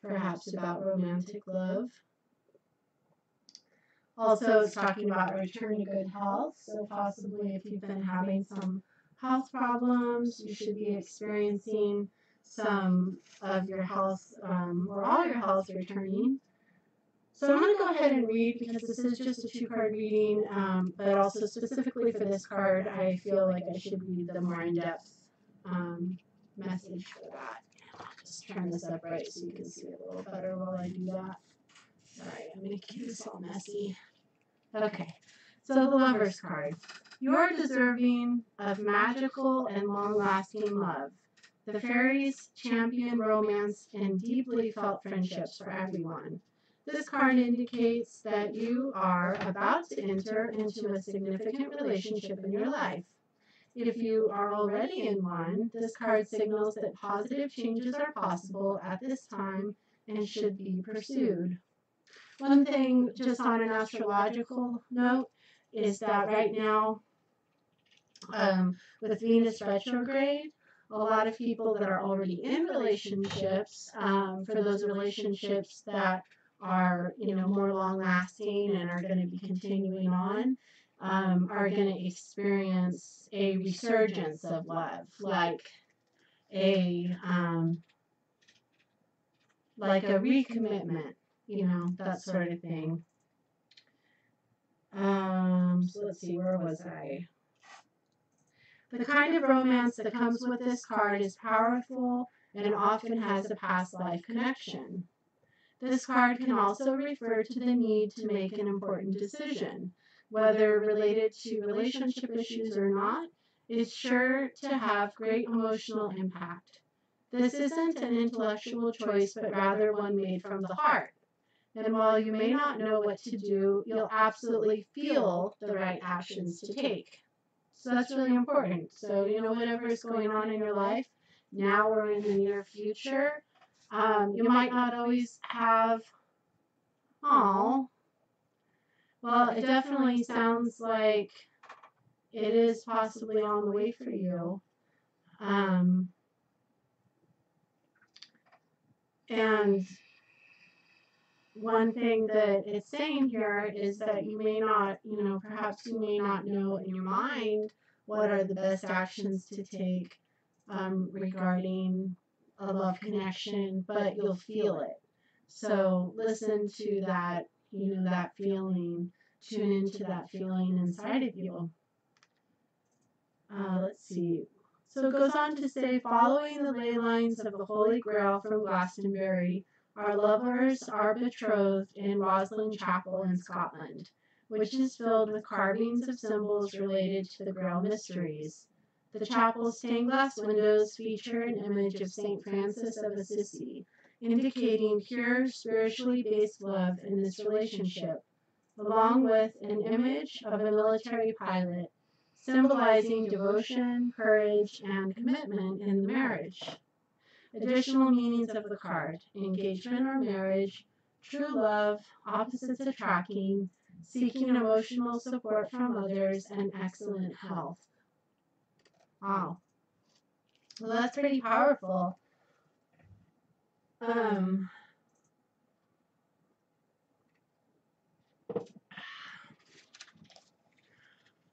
perhaps about romantic love. Also, it's talking about return to good health. So possibly if you've been having some health problems, you should be experiencing some of your health or all your health returning. So I'm going to go ahead and read because this is just a two-card reading, but also specifically for this card, I feel like I should read the more in-depth message for that. I'll just turn this up right so you can see it a little better while I do that. Sorry, I'm going to keep this all messy. Okay, so the Lovers card. You're deserving of magical and long-lasting love. The fairies champion romance and deeply felt friendships for everyone. This card indicates that you are about to enter into a significant relationship in your life. If you are already in one, this card signals that positive changes are possible at this time and should be pursued. One thing, just on an astrological note, is that right now, with Venus retrograde, a lot of people that are already in relationships, for those relationships that are, you know, more long-lasting and are going to be continuing on, are going to experience a resurgence of love, like a recommitment, you know, that sort of thing. So let's see, where was I? The kind of romance that comes with this card is powerful and often has a past life connection. This card can also refer to the need to make an important decision, whether related to relationship issues or not. It's sure to have great emotional impact. This isn't an intellectual choice, but rather one made from the heart. And while you may not know what to do, you'll absolutely feel the right actions to take. So that's really important. So, whatever is going on in your life, now or in the near future, you might not always have, well, it definitely sounds like it is possibly on the way for you. And one thing that it's saying here is that you may not, perhaps you may not know in your mind what are the best actions to take regarding a love connection, but you'll feel it. So listen to that, that feeling, tune into that feeling inside of you. Let's see. So it goes on to say, following the ley lines of the Holy Grail from Glastonbury, our lovers are betrothed in Roslin Chapel in Scotland, which is filled with carvings of symbols related to the Grail mysteries. The chapel's stained glass windows feature an image of St. Francis of Assisi, indicating pure, spiritually based love in this relationship, along with an image of a military pilot, symbolizing devotion, courage, and commitment in the marriage. Additional meanings of the card: engagement or marriage, true love, opposites attracting, seeking emotional support from others, and excellent health. Wow. Well, that's pretty powerful.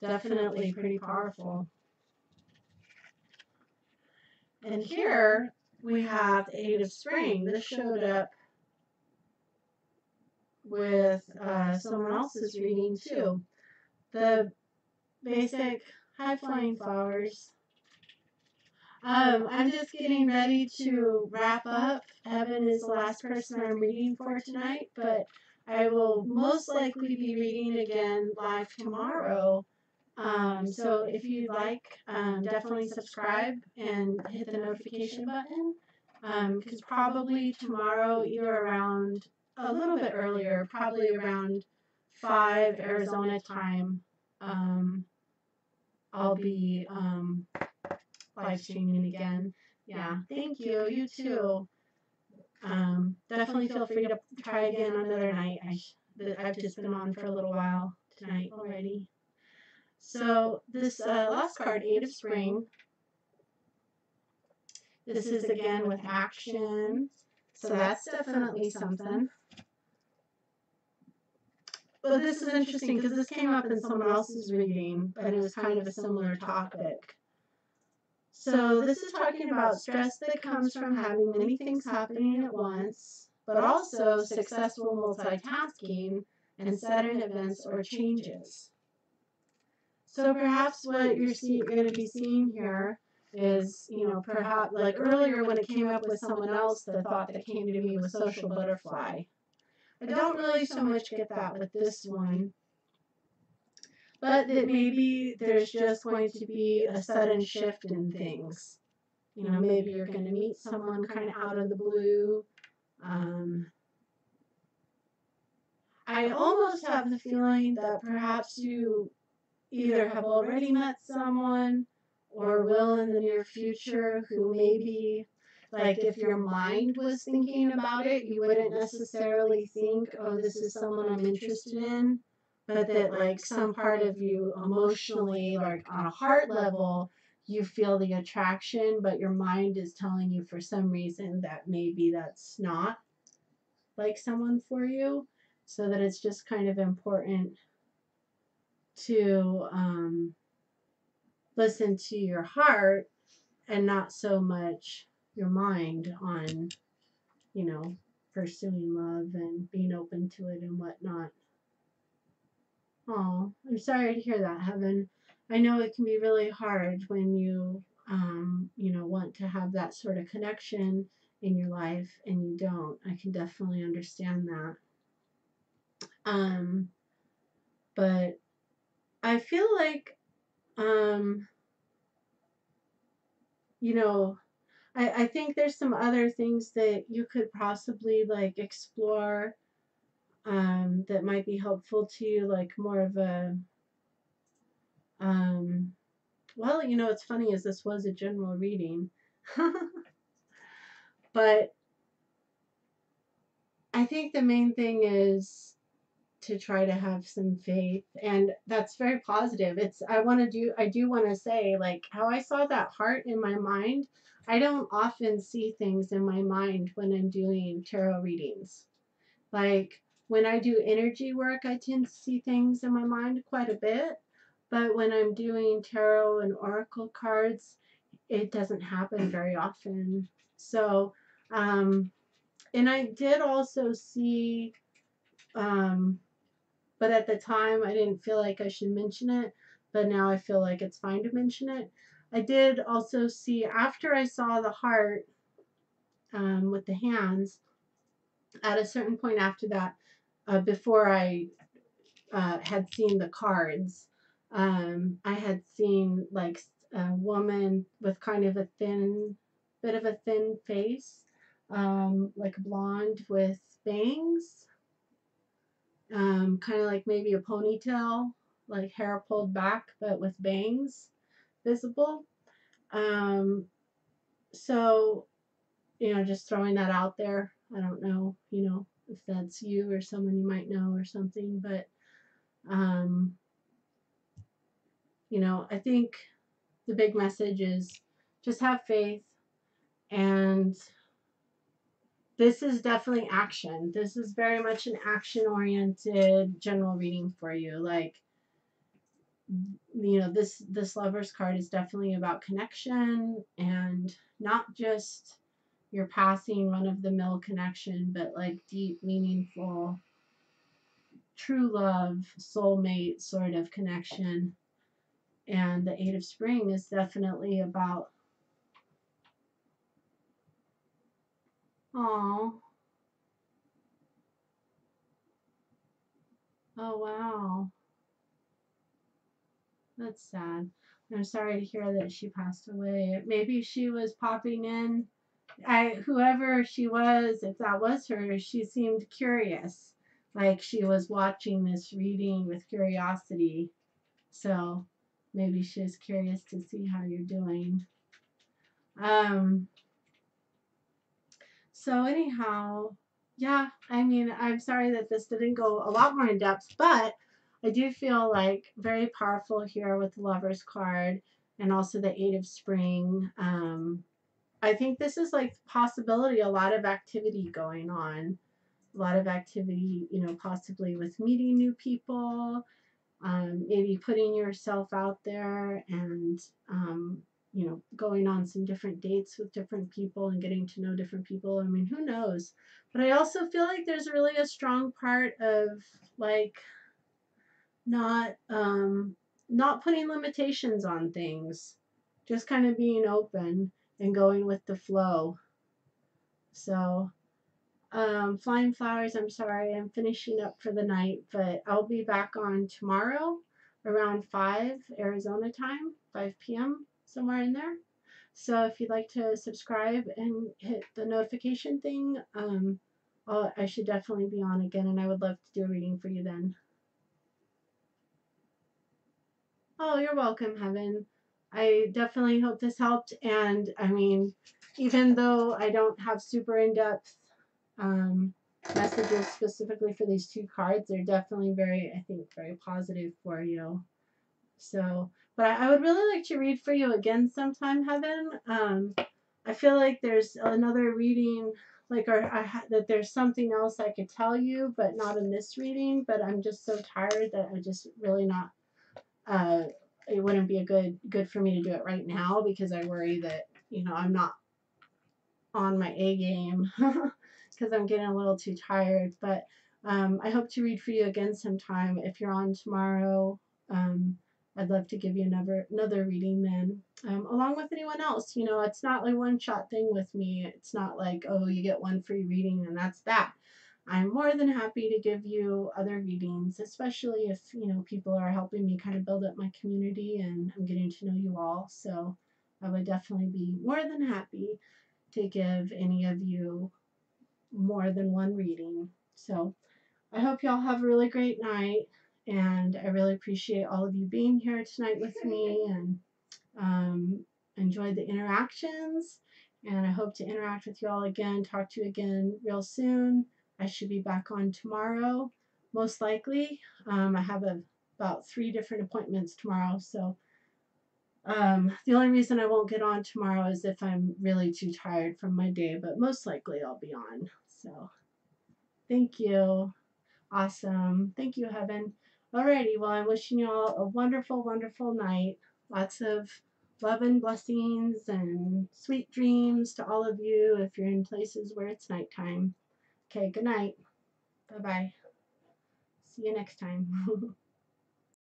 Definitely pretty powerful. And here we have the Eight of Spring. This showed up with someone else's reading too. The basic high-flying flowers. I'm just getting ready to wrap up. Evan is the last person I'm reading for tonight, but I will most likely be reading again live tomorrow. So if you'd like, definitely subscribe and hit the notification button, because probably tomorrow, either around a little bit earlier, probably around 5 Arizona time, I'll be live streaming again. Yeah, thank you. You too. Definitely feel free to try again another night. I've just been on for a little while tonight already. So this last card, Eight of Spring, this is again with action. So that's definitely something. But this is interesting because this came up in someone else's reading, but it was kind of a similar topic. So this is talking about stress that comes from having many things happening at once, but also successful multitasking and sudden events or changes. So perhaps what you're going to be seeing here is, perhaps like earlier when it came up with someone else, the thought that came to me was social butterfly. I don't really so much get that with this one, but that maybe there's just going to be a sudden shift in things. Maybe you're going to meet someone kind of out of the blue. I almost have the feeling that perhaps you either have already met someone or will in the near future who maybe, like if your mind was thinking about it, you wouldn't necessarily think, oh, this is someone I'm interested in, but that like some part of you emotionally, like on a heart level, you feel the attraction, but your mind is telling you for some reason that maybe that's not like someone for you. So that it's just kind of important to listen to your heart and not so much your mind on, pursuing love and being open to it and whatnot. Oh, I'm sorry to hear that, Heaven. I know it can be really hard when you, want to have that sort of connection in your life and you don't. I can definitely understand that. But I feel like, I think there's some other things that you could possibly like explore that might be helpful to you, like more of a, well, what's funny is this was a general reading, but I think the main thing is to try to have some faith, and that's very positive. I do want to say, like, how I saw that heart in my mind. I don't often see things in my mind when I'm doing tarot readings. Like, when I do energy work, I tend to see things in my mind quite a bit, but when I'm doing tarot and oracle cards, it doesn't happen very often. So, and I did also see, um, but at the time I didn't feel like I should mention it, but now I feel like it's fine to mention it. I did also see, after I saw the heart, with the hands, at a certain point after that, before I had seen the cards, I had seen like a woman with kind of a bit of a thin face, like blonde with bangs, kind of like maybe a ponytail, like hair pulled back, but with bangs visible. Um, so, just throwing that out there. I don't know, if that's you or someone you might know or something, but, um, I think the big message is just have faith, and this is definitely action. This is very much an action oriented general reading for you. Like, this Lover's card is definitely about connection, and not just your passing run of the mill connection, but like deep, meaningful, true love, soulmate sort of connection. And the Eight of Spring is definitely about, oh, oh wow, that's sad. I'm sorry to hear that she passed away. Maybe she was popping in. Whoever she was, if that was her, she seemed curious. Like she was watching this reading with curiosity. So maybe she was curious to see how you're doing. Um, so anyhow, yeah, I mean, I'm sorry that this didn't go a lot more in depth, but I do feel like very powerful here with the Lover's card and also the Eight of Spring. I think this is like possibility, a lot of activity going on, a lot of activity, possibly with meeting new people, maybe putting yourself out there, and going on some different dates with different people and getting to know different people. I mean, who knows? But I also feel like there's really a strong part of like not not putting limitations on things, just kind of being open and going with the flow. So, Flying Flowers, I'm sorry, I'm finishing up for the night, but I'll be back on tomorrow around 5 Arizona time, 5 p.m., somewhere in there. So if you'd like to subscribe and hit the notification thing, I should definitely be on again, and I would love to do a reading for you then. Oh, you're welcome, Heaven. I definitely hope this helped, and I mean, even though I don't have super in-depth um, messages specifically for these two cards, they're definitely I think, very positive for you. So, but I would really like to read for you again sometime, Heaven. I feel like there's another reading, like, that there's something else I could tell you, but not in this reading. But I'm just so tired that I just really not. It wouldn't be good for me to do it right now, because I worry that I'm not on my A game because I'm getting a little too tired. But I hope to read for you again sometime. If you're on tomorrow, I'd love to give you another reading then, along with anyone else. It's not like one shot thing with me. It's not like, oh, you get one free reading and that's that. I'm more than happy to give you other readings, especially if people are helping me kind of build up my community and I'm getting to know you all. So I would definitely be more than happy to give any of you more than one reading. So I hope y'all have a really great night, and I really appreciate all of you being here tonight with me, and enjoyed the interactions. And I hope to interact with you all again, talk to you again real soon. I should be back on tomorrow, most likely. I have about 3 different appointments tomorrow, so the only reason I won't get on tomorrow is if I'm really too tired from my day, but most likely I'll be on. So thank you. Awesome. Thank you, Heaven. Alrighty, well, I'm wishing you all a wonderful, wonderful night. Lots of love and blessings and sweet dreams to all of you if you're in places where it's nighttime. Okay, good night. Bye bye. See you next time.